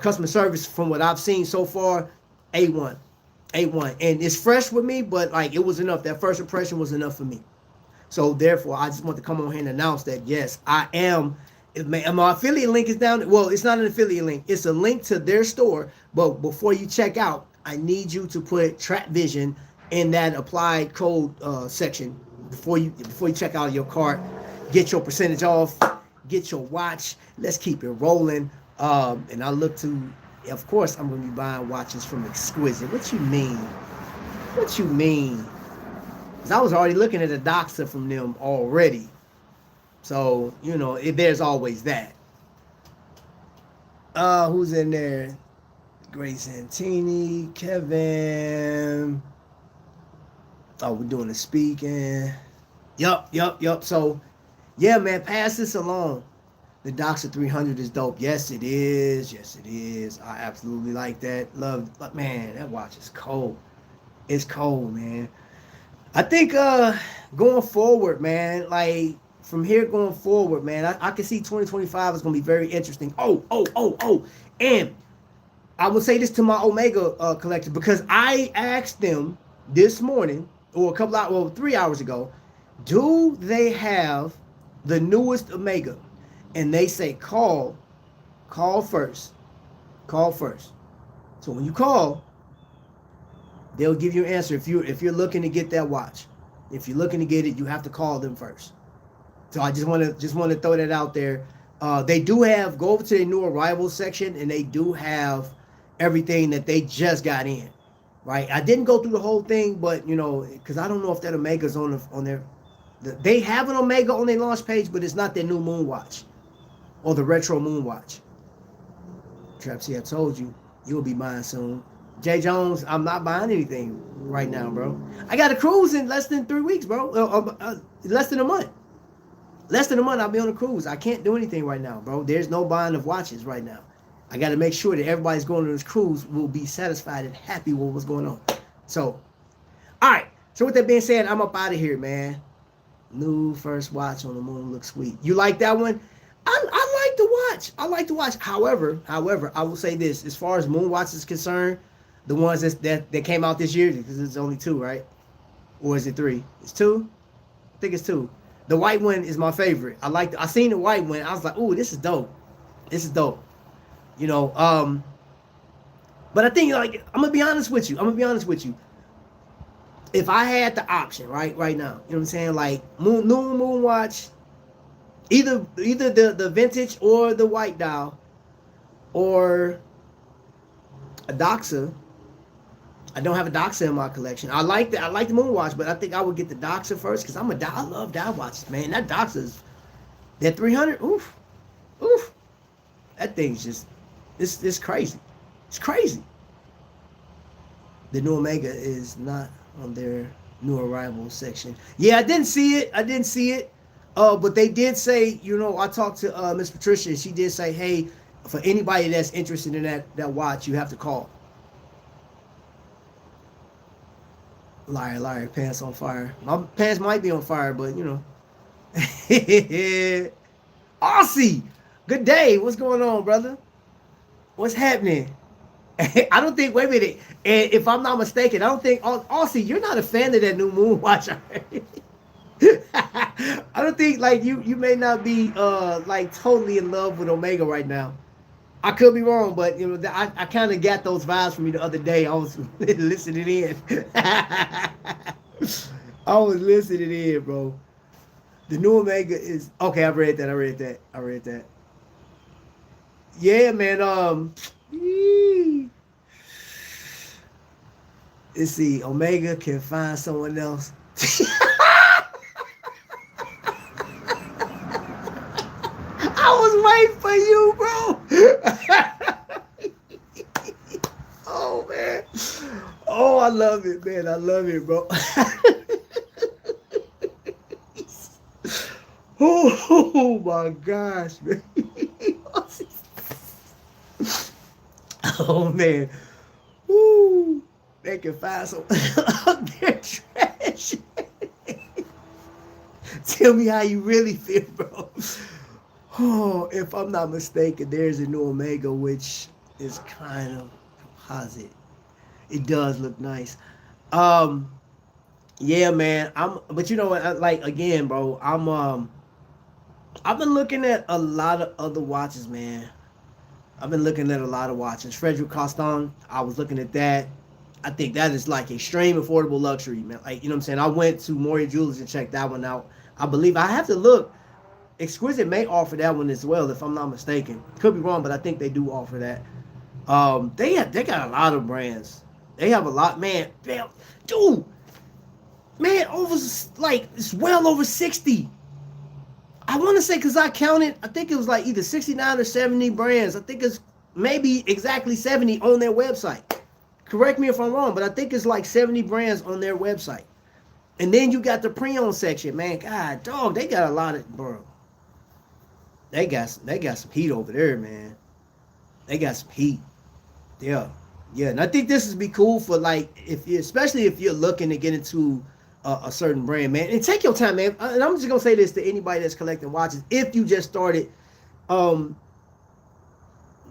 Customer service, from what I've seen so far, A1. A1. And it's fresh with me, but like, it was enough. That first impression was enough for me. So therefore, I just want to come on here and announce that, yes, I am. My affiliate link is down. Well, it's not an affiliate link. It's a link to their store. But before you check out, I need you to put Trapvision in that applied code section before you check out your cart. Get your percentage off. Get your watch. Let's keep it rolling. And I look to, of course, I'm going to be buying watches from Exquisite. What you mean? What you mean? Because I was already looking at a Doxa from them already. So, you know, there's always that. Who's in there? Grace Santini, Kevin. Oh, we're doing the speaking. Yup. So, yeah, man, pass this along. The Doxa 300 is dope. Yes, it is. I absolutely like that. Love, but man, that watch is cold. It's cold, man. I think going forward, man, like from here going forward, man, I can see 2025 is going to be very interesting. And I will say this to my Omega collector, because I asked them this morning, or 3 hours ago, do they have the newest Omega? And they say call first. So when you call, they'll give you an answer if you're looking to get that watch. If you're looking to get it, you have to call them first. So I just want to throw that out there. They do have, go over to their new arrivals section, and they do have everything that they just got in. Right? I didn't go through the whole thing, but you know, because I don't know if that Omega's on their. They have an Omega on their launch page, but it's not their new moon watch or the retro moon watch. Trapsy, I told you, you'll be buying soon. Jay Jones, I'm not buying anything right now, bro. I got a cruise in less than 3 weeks, bro. Less than a month. I'll be on a cruise. I can't do anything right now, bro. There's no buying of watches right now. I got to make sure that everybody's going on this cruise will be satisfied and happy with what's going on. So, all right. So with that being said, I'm up out of here, man. New first watch on the moon looks sweet. You like that one? I like the watch. However, I will say this: as far as moon watches is concerned, the ones that came out this year, because it's only 2, right? Or is it 3? It's 2. I think it's 2. The white one is my favorite. I seen the white one. I was like, ooh, this is dope. You know, But I think like I'm gonna be honest with you. I'm gonna be honest with you. If I had the option right now, you know what I'm saying? Like new moon watch, either the vintage or the white dial, or a Doxa. I don't have a Doxa in my collection. I like the moon watch, but I think I would get the Doxa first because I love dial watches, man. That Doxa's that 300. Oof, oof. That thing's just it's crazy. It's crazy. The new Omega is not on their new arrival section. Yeah, I didn't see it. I didn't see it. But they did say, you know, I talked to Miss Patricia. She did say, hey, for anybody that's interested in that watch, you have to call. Liar, pants on fire. My pants might be on fire, but you know. Aussie, good day. What's going on, brother? What's happening? I don't think. Wait a minute. And if I'm not mistaken, I don't think. Aussie, you're not a fan of that new moon watch. I don't think like you may not be like totally in love with Omega right now. I could be wrong, but you know I kind of got those vibes from you the other day. I was listening in. I was listening in, bro. The new Omega is okay. I read that. Yeah, man. Let's see. Omega can find someone else. I was waiting for you, bro. Oh man. Oh, I love it, man. I love it, bro. Oh my gosh, man. Oh man. Woo. They can find some up there trash. Tell me how you really feel, bro. Oh, if I'm not mistaken, there's a new Omega, which is kind of composite. It does look nice. Um, yeah, man. But you know what? Like again, bro. I've been looking at a lot of other watches, man. I've been looking at a lot of watches. Frederick Coston, I was looking at that. I think that is like extreme affordable luxury, man. Like, you know what I'm saying? I went to Moria Jewelers and checked that one out. I believe I have to look. Exquisite may offer that one as well, if I'm not mistaken. Could be wrong, but I think they do offer that. They got a lot of brands. They have a lot, man. Dude, man, over like it's well over 60. I want to say because I counted, I think it was like either 69 or 70 brands. I think it's maybe exactly 70 on their website. Correct me if I'm wrong, but I think it's like 70 brands on their website. And then you got the pre-owned section, man. God, dog, they got a lot of, bro. They got some heat over there, man. They got some heat. Yeah. And I think this would be cool for like especially if you're looking to get into a certain brand, man. And take your time, man. And I'm just gonna say this to anybody that's collecting watches. If you just started,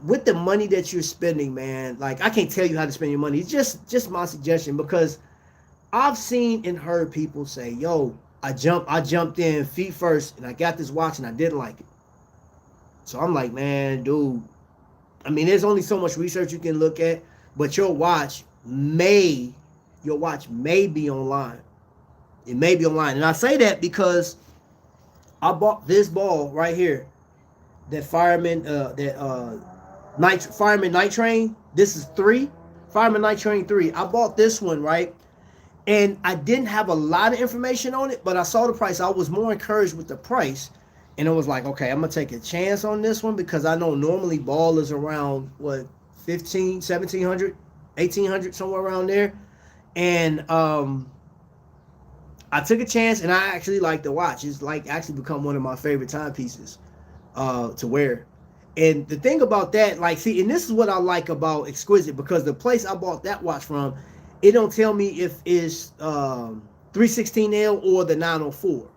with the money that you're spending, man, like I can't tell you how to spend your money. It's just my suggestion because I've seen and heard people say, "Yo, I jumped in feet first, and I got this watch, and I didn't like it." So I'm like, man, dude. I mean, there's only so much research you can look at, but your watch may be online. It may be online, and I say that because I bought this ball right here, that Fireman Night Train. This is 3 Fireman Night Train 3. I bought this one, right? And I didn't have a lot of information on it, but I saw the price. I was more encouraged with the price. And it was like, okay, I'm going to take a chance on this one because I know normally ball is around, what, 15, 1700, 1800, somewhere around there. And I took a chance, and I actually like the watch. It's like actually become one of my favorite timepieces to wear. And the thing about that, like, see, and this is what I like about Exquisite, because the place I bought that watch from, it don't tell me if it's 316L or the 904.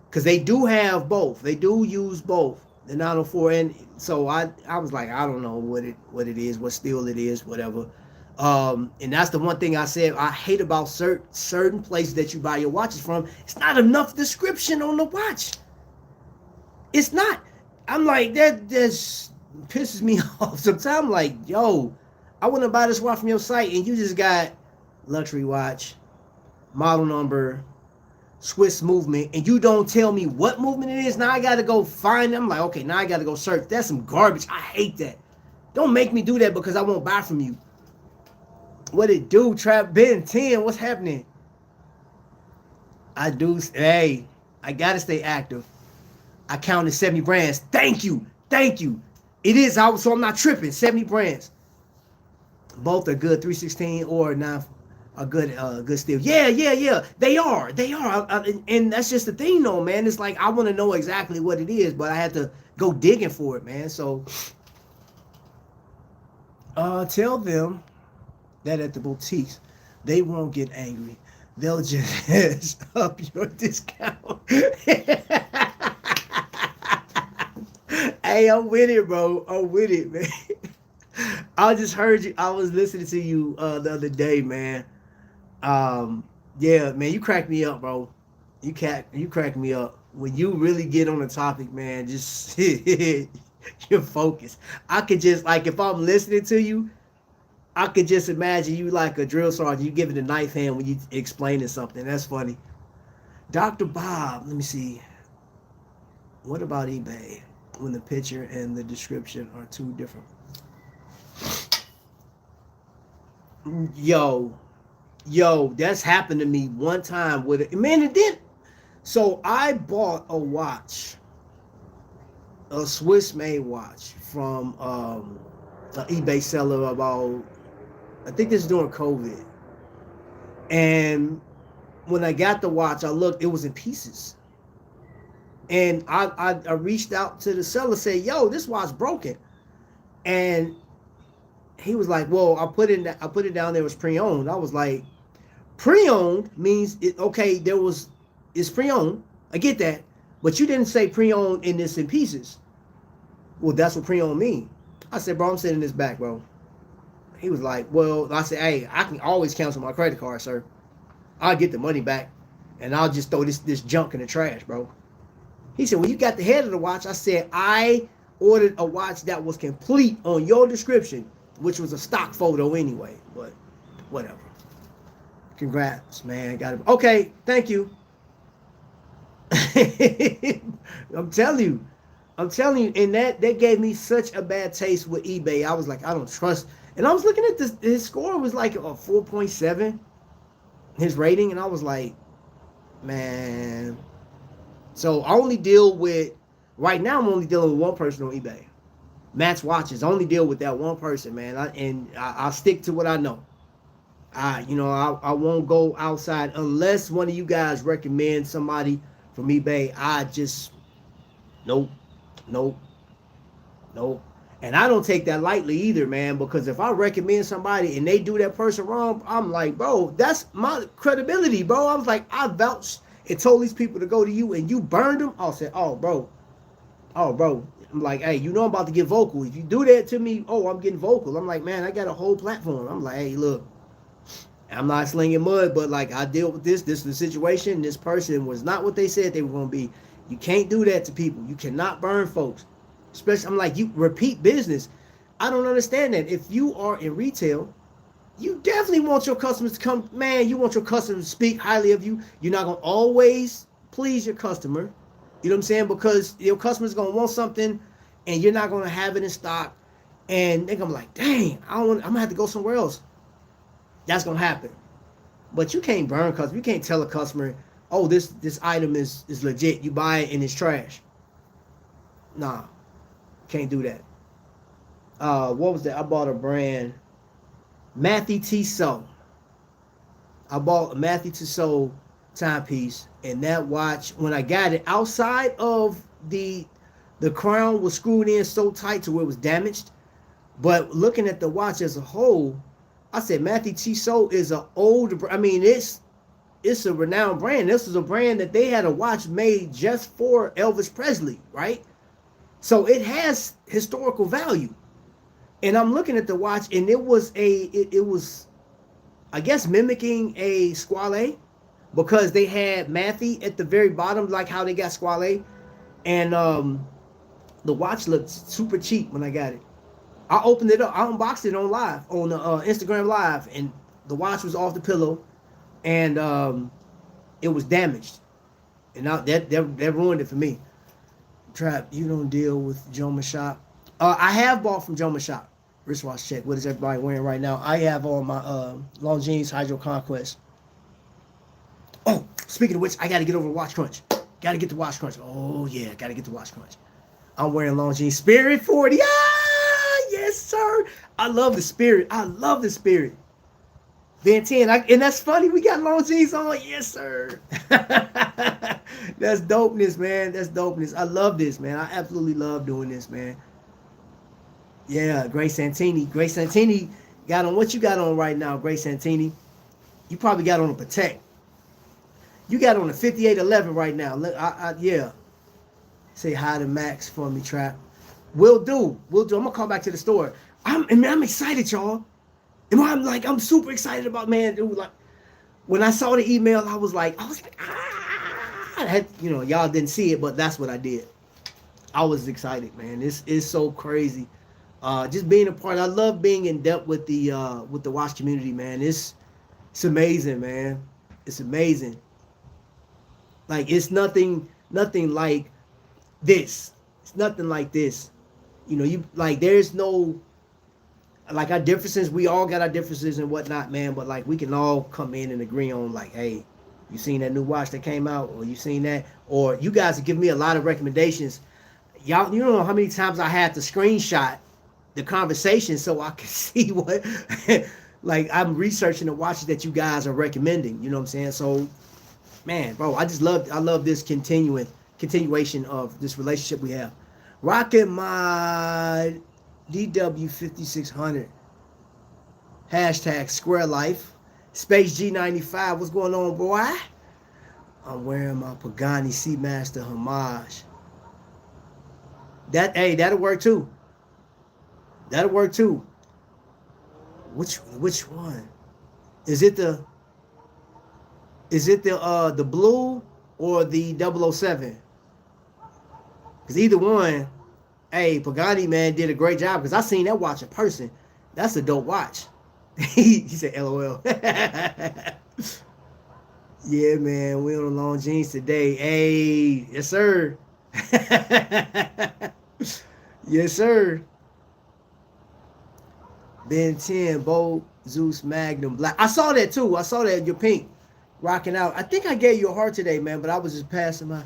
Because they do have both. They do use both, the 904. And so I was like, I don't know what it is, what steel it is, whatever. And that's the one thing I said I hate about certain places that you buy your watches from. It's not enough description on the watch. It's not. I'm like, that just pisses me off. Sometimes I'm like, yo, I wouldn't buy this watch from your site, and you just got luxury watch, model number, Swiss movement, and you don't tell me what movement it is. Now I gotta go find them. I'm like, okay, now I gotta go search. That's some garbage. I hate that. Don't make me do that because I won't buy from you. What it do, Trap Ben 10? What's happening? I do. Hey, I gotta stay active. I counted 70 brands. Thank you. Thank you. It is out, so I'm not tripping. 70 brands. Both are good. 316 or 9 are good. Good still. Yeah, yeah, yeah. They are. They are. And that's just the thing, though, man. It's like I want to know exactly what it is, but I have to go digging for it, man. So, tell them that at the boutiques, they won't get angry. They'll just up your discount. Hey, I'm with it, bro. I'm with it, man. I just heard you. I was listening to you the other day, man. Yeah, man, you crack me up, bro. You crack me up when you really get on the topic, man. Just you're focused. I could just like if I'm listening to you, I could just imagine you like a drill sergeant. You giving the knife hand when you explaining something. That's funny. Dr. Bob, let me see. What about eBay? When the picture and the description are two different. Yo, that's happened to me one time with it. Man, it did. So I bought a watch, a Swiss made watch from an eBay seller about, I think this is during COVID. And when I got the watch, I looked, it was in pieces. And I reached out to the seller, say, yo, this watch broken. And he was like, well, I put it down there, it was pre-owned. I was like, pre-owned means it, okay, it's pre-owned. I get that. But you didn't say pre-owned in this in pieces. Well, that's what pre-owned mean. I said, bro, I'm sending this back, bro. He was like, well, I said, hey, I can always cancel my credit card, sir. I'll get the money back and I'll just throw this junk in the trash, bro. He said, well, you got the head of the watch. I said, I ordered a watch that was complete on your description, which was a stock photo anyway, but whatever. Congrats, man. Got it. Okay, thank you. I'm telling you, and that gave me such a bad taste with eBay. I was like, I don't trust. And I was looking at this, his score was like a 4.7, his rating, and I was like, man. So I only deal with, right now I'm only dealing with one person on eBay. Matt's Watches. I only deal with that one person, man. I'll stick to what I know. I won't go outside unless one of you guys recommend somebody from eBay. I just, nope. And I don't take that lightly either, man, because if I recommend somebody and they do that person wrong, I'm like, bro, that's my credibility, bro. I was like, I vouched and told these people to go to you and you burned them. I said, oh, bro. I'm like, hey, I'm about to get vocal. If you do that to me, I'm getting vocal. I'm like, man, I got a whole platform. I'm like, hey, look, I'm not slinging mud, but like I deal with this. This is the situation. This person was not what they said they were going to be. You can't do that to people. You cannot burn folks. Especially, I'm like, you repeat business. I don't understand that. If you are in retail, you definitely want your customers to come. Man, you want your customers to speak highly of you. You're not going to always please your customer. You know what I'm saying? Because your customer's going to want something and you're not going to have it in stock. And they're going to be like, dang, I'm going to have to go somewhere else. That's going to happen. But you can't burn customers. You can't tell a customer, oh, this item is legit. You buy it and it's trash. Nah, can't do that. What was that? I bought a brand, Matthew Tissot. I bought a Matthew Tissot timepiece, and that watch, when I got it, outside of the crown was screwed in so tight to where it was damaged. But looking at the watch as a whole, I said Matthew Tissot is an old. I mean, it's a renowned brand. This is a brand that they had a watch made just for Elvis Presley, right? So it has historical value. And I'm looking at the watch, and it was I guess mimicking a Squale, because they had Matthew at the very bottom, like how they got Squale, and the watch looked super cheap when I got it. I opened it up. I unboxed it on live on the Instagram live, and the watch was off the pillow, and it was damaged, and that ruined it for me. Trap, you don't deal with Joma Shop. I have bought from Joma Shop. Wristwatch check. What is everybody wearing right now? I have on my Longines Hydro Conquest. Oh, speaking of which, I got to get over Watch Crunch. Got to get the Watch Crunch. Oh yeah, got to get the Watch Crunch. I'm wearing Longines Spirit 40. Ah, yes sir. I love the Spirit. I love the Spirit. Ben 10, and that's funny. We got Longines on. Yes sir. That's dopeness, man. That's dopeness. I love this, man. I absolutely love doing this, man. Yeah, Grace Santini. Grace Santini got on what you got on right now, Grace Santini. You probably got on a Patek. You got on a 5811 right now. Yeah. Say hi to Max for me, Trap. Will do. Will do. I'm gonna call back to the store. I'm excited, y'all. And I'm super excited about, man. Dude, like when I saw the email, I was like, y'all didn't see it, but that's what I did. I was excited, man. This is so crazy. Just being a part. I love being in depth with the watch community, man. It's amazing, man. It's amazing. Like it's nothing like this. It's nothing like this. You know, there's no like our differences. We all got our differences and whatnot, man. But like we can all come in and agree on like, hey, you seen that new watch that came out, or you seen that, or you guys have given me a lot of recommendations. Y'all, you don't know how many times I had to screenshot the conversation so I can see what like I'm researching the watches that you guys are recommending. You know what I'm saying? So man, bro, I love this continuation of this relationship we have. Rocking my DW 5600 hashtag Square Life Space G95. What's going on, boy? I'm wearing my Pagani Seamaster homage. That'll work too. That'll work too. Which one? Is it the blue or the 007? Because either one, hey, Pagani, man, did a great job because I seen that watch in person. That's a dope watch. He said, LOL. Yeah, man, we on the long jeans today. Hey, yes, sir. Yes, sir. Ben 10, Bold, Zeus, Magnum, Black. I saw that too. I saw that your pink rocking out. I think I gave you a heart today, man, but I was just passing my.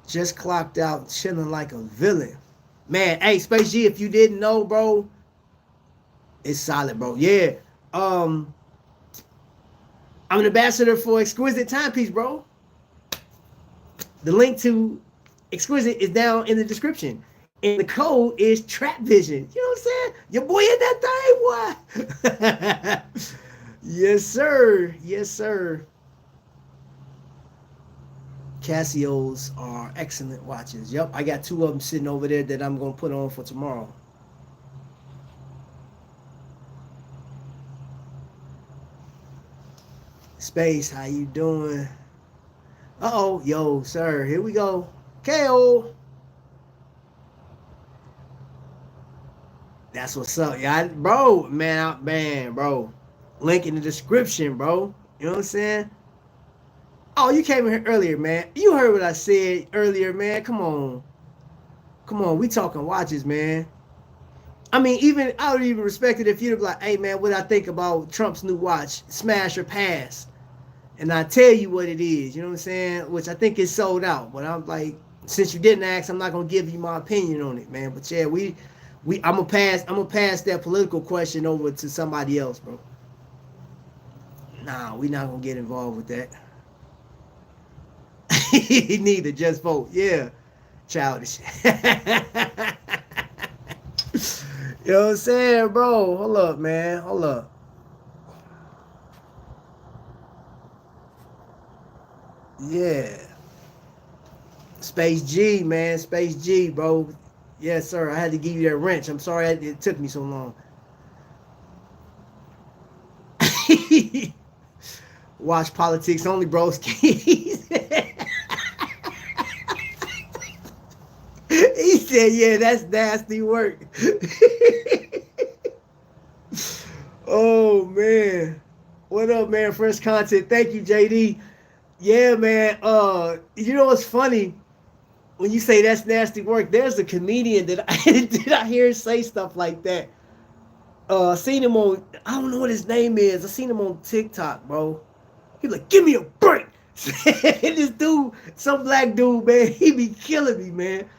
Just clocked out, chilling like a villain. Man, hey, Space G, if you didn't know, bro, it's solid, bro. Yeah. I'm an ambassador for Exquisite Timepiece, bro. The link to Exquisite is down in the description. And the code is Trapvision. You know what I'm saying? Your boy in that thing, boy. Yes, sir. Yes, sir. Casios are excellent watches. Yep, I got 2 of them sitting over there that I'm going to put on for tomorrow. Space, how you doing? Uh-oh, yo, sir, here we go. KO. That's what's up, yeah, bro, man, bro. Link in the description, bro. You know what I'm saying? Oh, you came in here earlier, man. You heard what I said earlier, man. Come on. We talking watches, man. I mean, I would even respect it if you'd be like, hey, man, what I think about Trump's new watch, smash or pass. And I tell you what it is, you know what I'm saying? Which I think is sold out. But I'm like, since you didn't ask, I'm not gonna give you my opinion on it, man. But yeah, I'm gonna pass that political question over to somebody else, bro. Nah, we not gonna get involved with that. Neither, just vote. Yeah, childish. You know what I'm saying, bro? Hold up, man. Hold up. Yeah. Space G, man. Space G, bro. Yes, sir. I had to give you that wrench. I'm sorry it took me so long. Watch politics only, broski. He said, yeah, that's nasty work. Oh man. What up, man? Fresh content. Thank you, JD. Yeah, man. You know what's funny? When you say that's nasty work, there's a comedian that did I hear say stuff like that. Seen him on, I don't know what his name is. I seen him on TikTok, bro. He like, give me a break. This dude, some black dude, man, he be killing me, man.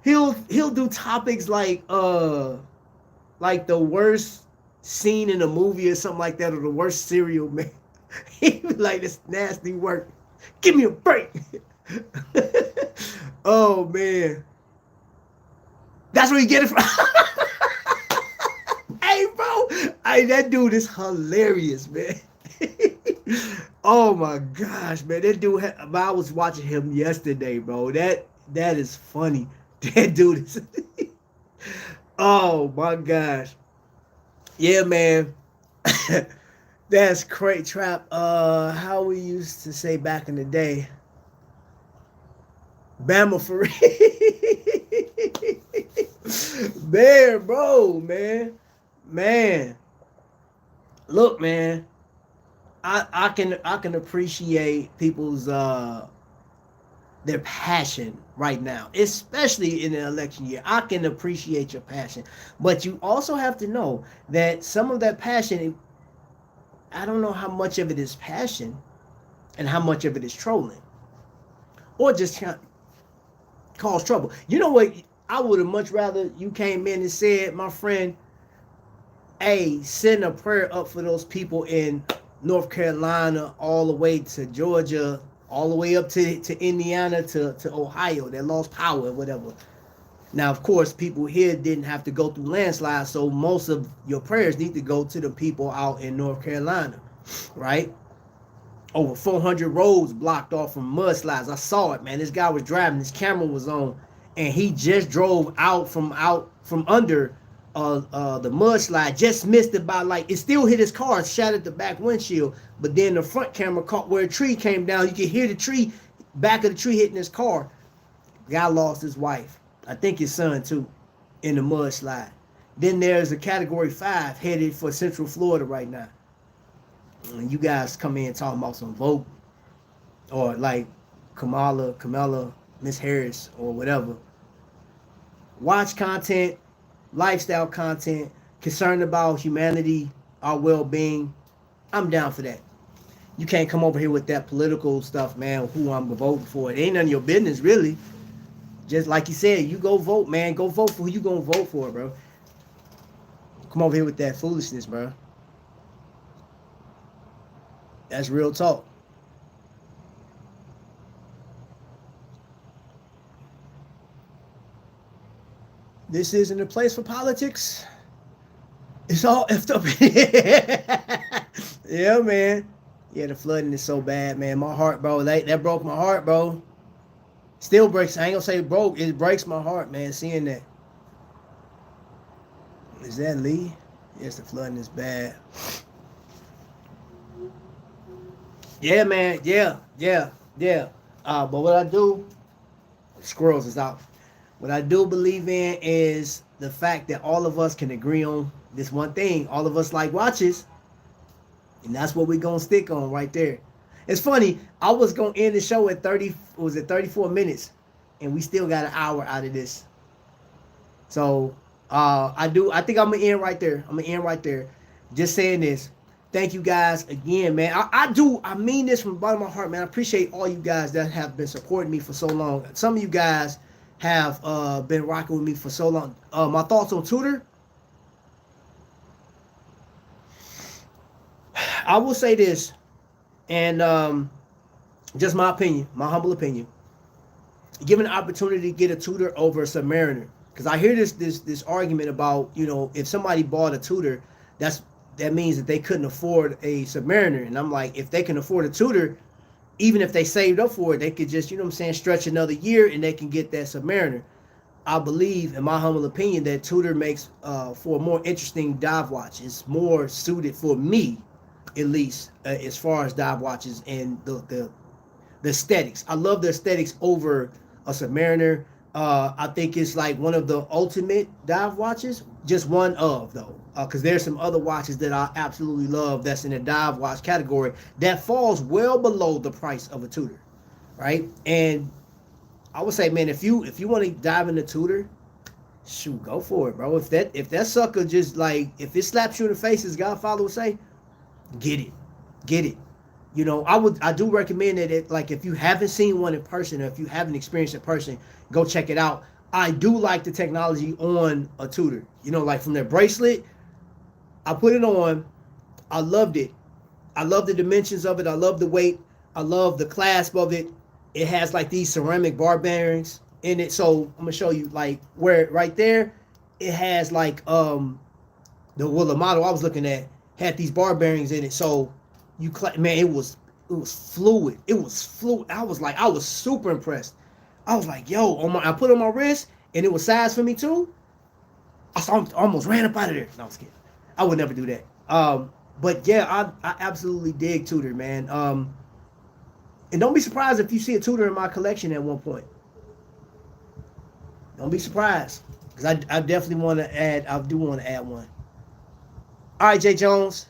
He'll do topics like the worst scene in a movie or something like that, or the worst cereal, man. He be like, this nasty work. Give me a break. Oh man. That's where you get it from. Hey, bro. Hey, that dude is hilarious, man. Oh my gosh, man. That dude, I was watching him yesterday, bro. That is funny. That dude is. Oh my gosh. Yeah, man. That's great trap. How we used to say back in the day. Bama for real. Man, bro, man. Look, man. I can appreciate people's their passion right now, especially in an election year. I can appreciate your passion, but you also have to know that some of that passion, I don't know how much of it is passion and how much of it is trolling or just cause trouble. You know what? I would have much rather you came in and said, my friend, hey, send a prayer up for those people in North Carolina, all the way to Georgia, all the way up to Indiana, to Ohio that lost power or whatever. Now, of course, people here didn't have to go through landslides, so most of your prayers need to go to the people out in North Carolina, right? Over 400 roads blocked off from mudslides. I saw it, man. This guy was driving, his camera was on, and he just drove out from under the mudslide, just missed it by like, it still hit his car, shattered the back windshield, but then the front camera caught where a tree came down. You could hear the tree, back of the tree hitting his car. The guy lost his wife, I think his son too, in the mudslide. Then there's a category 5 headed for Central Florida right now. And you guys come in talking about some vote, or like Kamala, Miss Harris, or whatever. Watch content, lifestyle content, concerned about humanity, our well-being. I'm down for that. You can't come over here with that political stuff, man, who I'm voting for. It ain't none of your business, really. Just like you said, you go vote, man. Go vote for who you gonna vote for, bro. Come over here with that foolishness, bro. That's real talk. This isn't a place for politics. It's all effed up. Yeah, man. Yeah, the flooding is so bad, man. My heart, bro. That broke my heart, bro. Still breaks. I ain't gonna say it broke. It breaks my heart, man, seeing that. Is that Lee? Yes, the flooding is bad. Yeah, man. Yeah. But what I do, squirrels is out. What I do believe in is the fact that all of us can agree on this one thing. All of us like watches, and that's what we're gonna stick on right there. It's funny. I was gonna end the show at 34 minutes, and we still got an hour out of this. So I think I'm gonna end right there. Just saying this. Thank you guys again, man. I mean this from the bottom of my heart, man. I appreciate all you guys that have been supporting me for so long. Some of you guys have been rocking with me for so long. My thoughts on Tutor. I will say this, and just my opinion, my humble opinion. Given the opportunity to get a Tutor over a Submariner, because I hear this argument about, you know, if somebody bought a Tutor, that means that they couldn't afford a Submariner. And I'm like, if they can afford a Tutor, even if they saved up for it, they could just, you know what I'm saying, stretch another year and they can get that Submariner. I believe, in my humble opinion, that Tutor makes for a more interesting dive watch. It's more suited for me, at least, as far as dive watches and the aesthetics. I love the aesthetics over a Submariner. I think it's like one of the ultimate dive watches. Just one of though, because there's some other watches that I absolutely love that's in the dive watch category that falls well below the price of a Tudor, right? And I would say, man, if you want to dive into Tudor, shoot, go for it, bro. If that sucker just like if it slaps you in the face, as Godfather would say, get it, get it. You know, I do recommend that like if you haven't seen one in person or if you haven't experienced it in person, go check it out. I do like the technology on a Tudor. You know, like from their bracelet, I put it on. I loved it. I love the dimensions of it. I love the weight. I love the clasp of it. It has like these ceramic bar bearings in it. So I'm gonna show you like where right there, it has like the model I was looking at had these bar bearings in it. So man, it was fluid. It was fluid. I was super impressed. I was like, yo, I put it on my wrist and it was size for me too. Almost ran up out of there. No, I was kidding. I would never do that. But yeah, I absolutely dig Tudor, man. And don't be surprised if you see a Tudor in my collection at one point. Don't be surprised, because I definitely want to add. I do want to add one. All right, Jay Jones.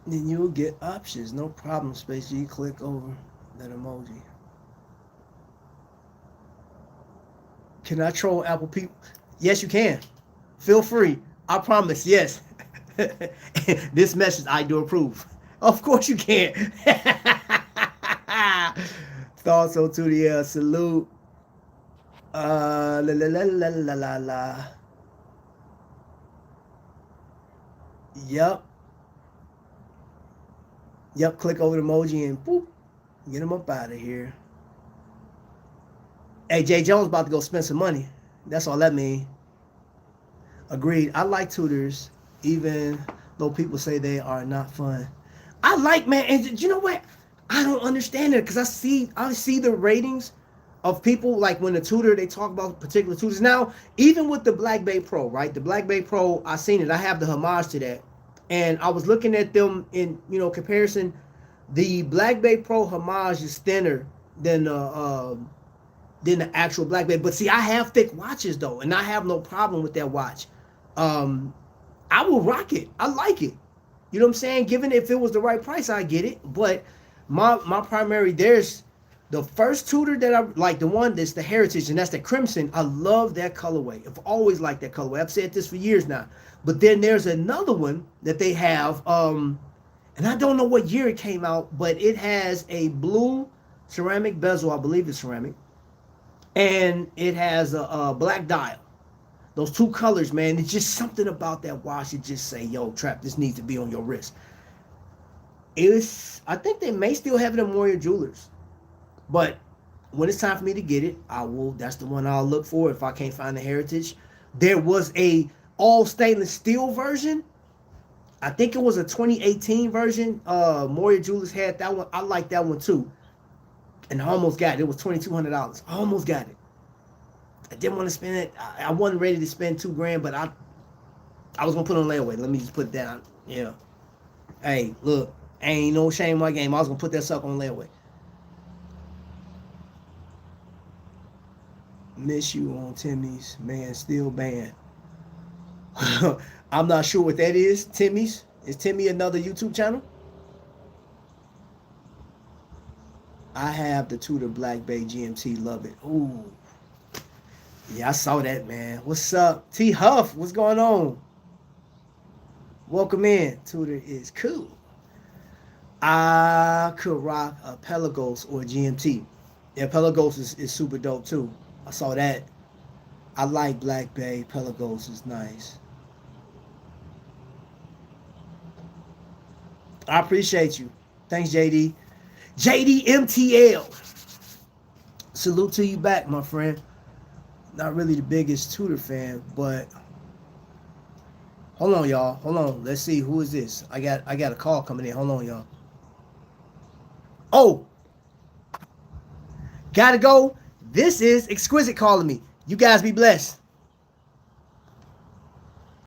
Then you'll get options. No problem, Space G. Click over that emoji. Can I troll Apple people? Yes, you can. Feel free. I promise. Yes. This message I do approve. Of course you can. Thought so too. Yeah. Salute. La la la la la la la. Yep. Yep. Click over the emoji and boop. Get them up out of here. Hey, Jay Jones about to go spend some money. That's all that means. Agreed. I like Tudors, even though people say they are not fun. I like, man, and you know what? I don't understand it because I see the ratings of people like when the Tudor, they talk about particular Tudors. Now, even with the Black Bay Pro, right? The Black Bay Pro, I seen it. I have the homage to that, and I was looking at them in comparison. The Black Bay Pro homage is thinner than the actual Black Bay. But see, I have thick watches though, and I have no problem with that watch. I will rock it. I like it. You know what I'm saying? Given if it was the right price, I get it. But my primary, there's the first Tudor that I like, the one that's the Heritage, and that's the Crimson. I love that colorway. I've always liked that colorway. I've said this for years now. But then there's another one that they have, and I don't know what year it came out, but it has a blue ceramic bezel. I believe it's ceramic. And it has a black dial. Those two colors, man, it's just something about that watch. It just say, yo, Trap, this needs to be on your wrist. I think they may still have it in Warrior Jewelers. But when it's time for me to get it, that's the one I'll look for if I can't find the Heritage. There was a all stainless steel version. I think it was a 2018 version. Warrior Jewelers had that one. I like that one too. And I almost got it. It was $2,200. I almost got it. I didn't want to spend it. I wasn't ready to spend $2,000, but I was gonna put it on layaway. Let me just put it down. Yeah. Hey, look, ain't no shame in my game. I was gonna put that sucker on layaway. Miss you on Timmy's, man. Still banned. I'm not sure what that is. Timmy's. Is Timmy another YouTube channel? I have the Tudor Black Bay GMT. Love it. Ooh. Yeah, I saw that, man. What's up? T Huff, what's going on? Welcome in. Tudor is cool. I could rock a Pelagos or a GMT. Yeah, Pelagos is super dope too. I saw that. I like Black Bay. Pelagos is nice. I appreciate you. Thanks, JD. JD MTL. Salute to you back, my friend. Not really the biggest Tudor fan, but hold on, y'all. Hold on. Let's see, who is this? I got a call coming in. Hold on, y'all. Oh, gotta go. This is Exquisite calling me. You guys be blessed.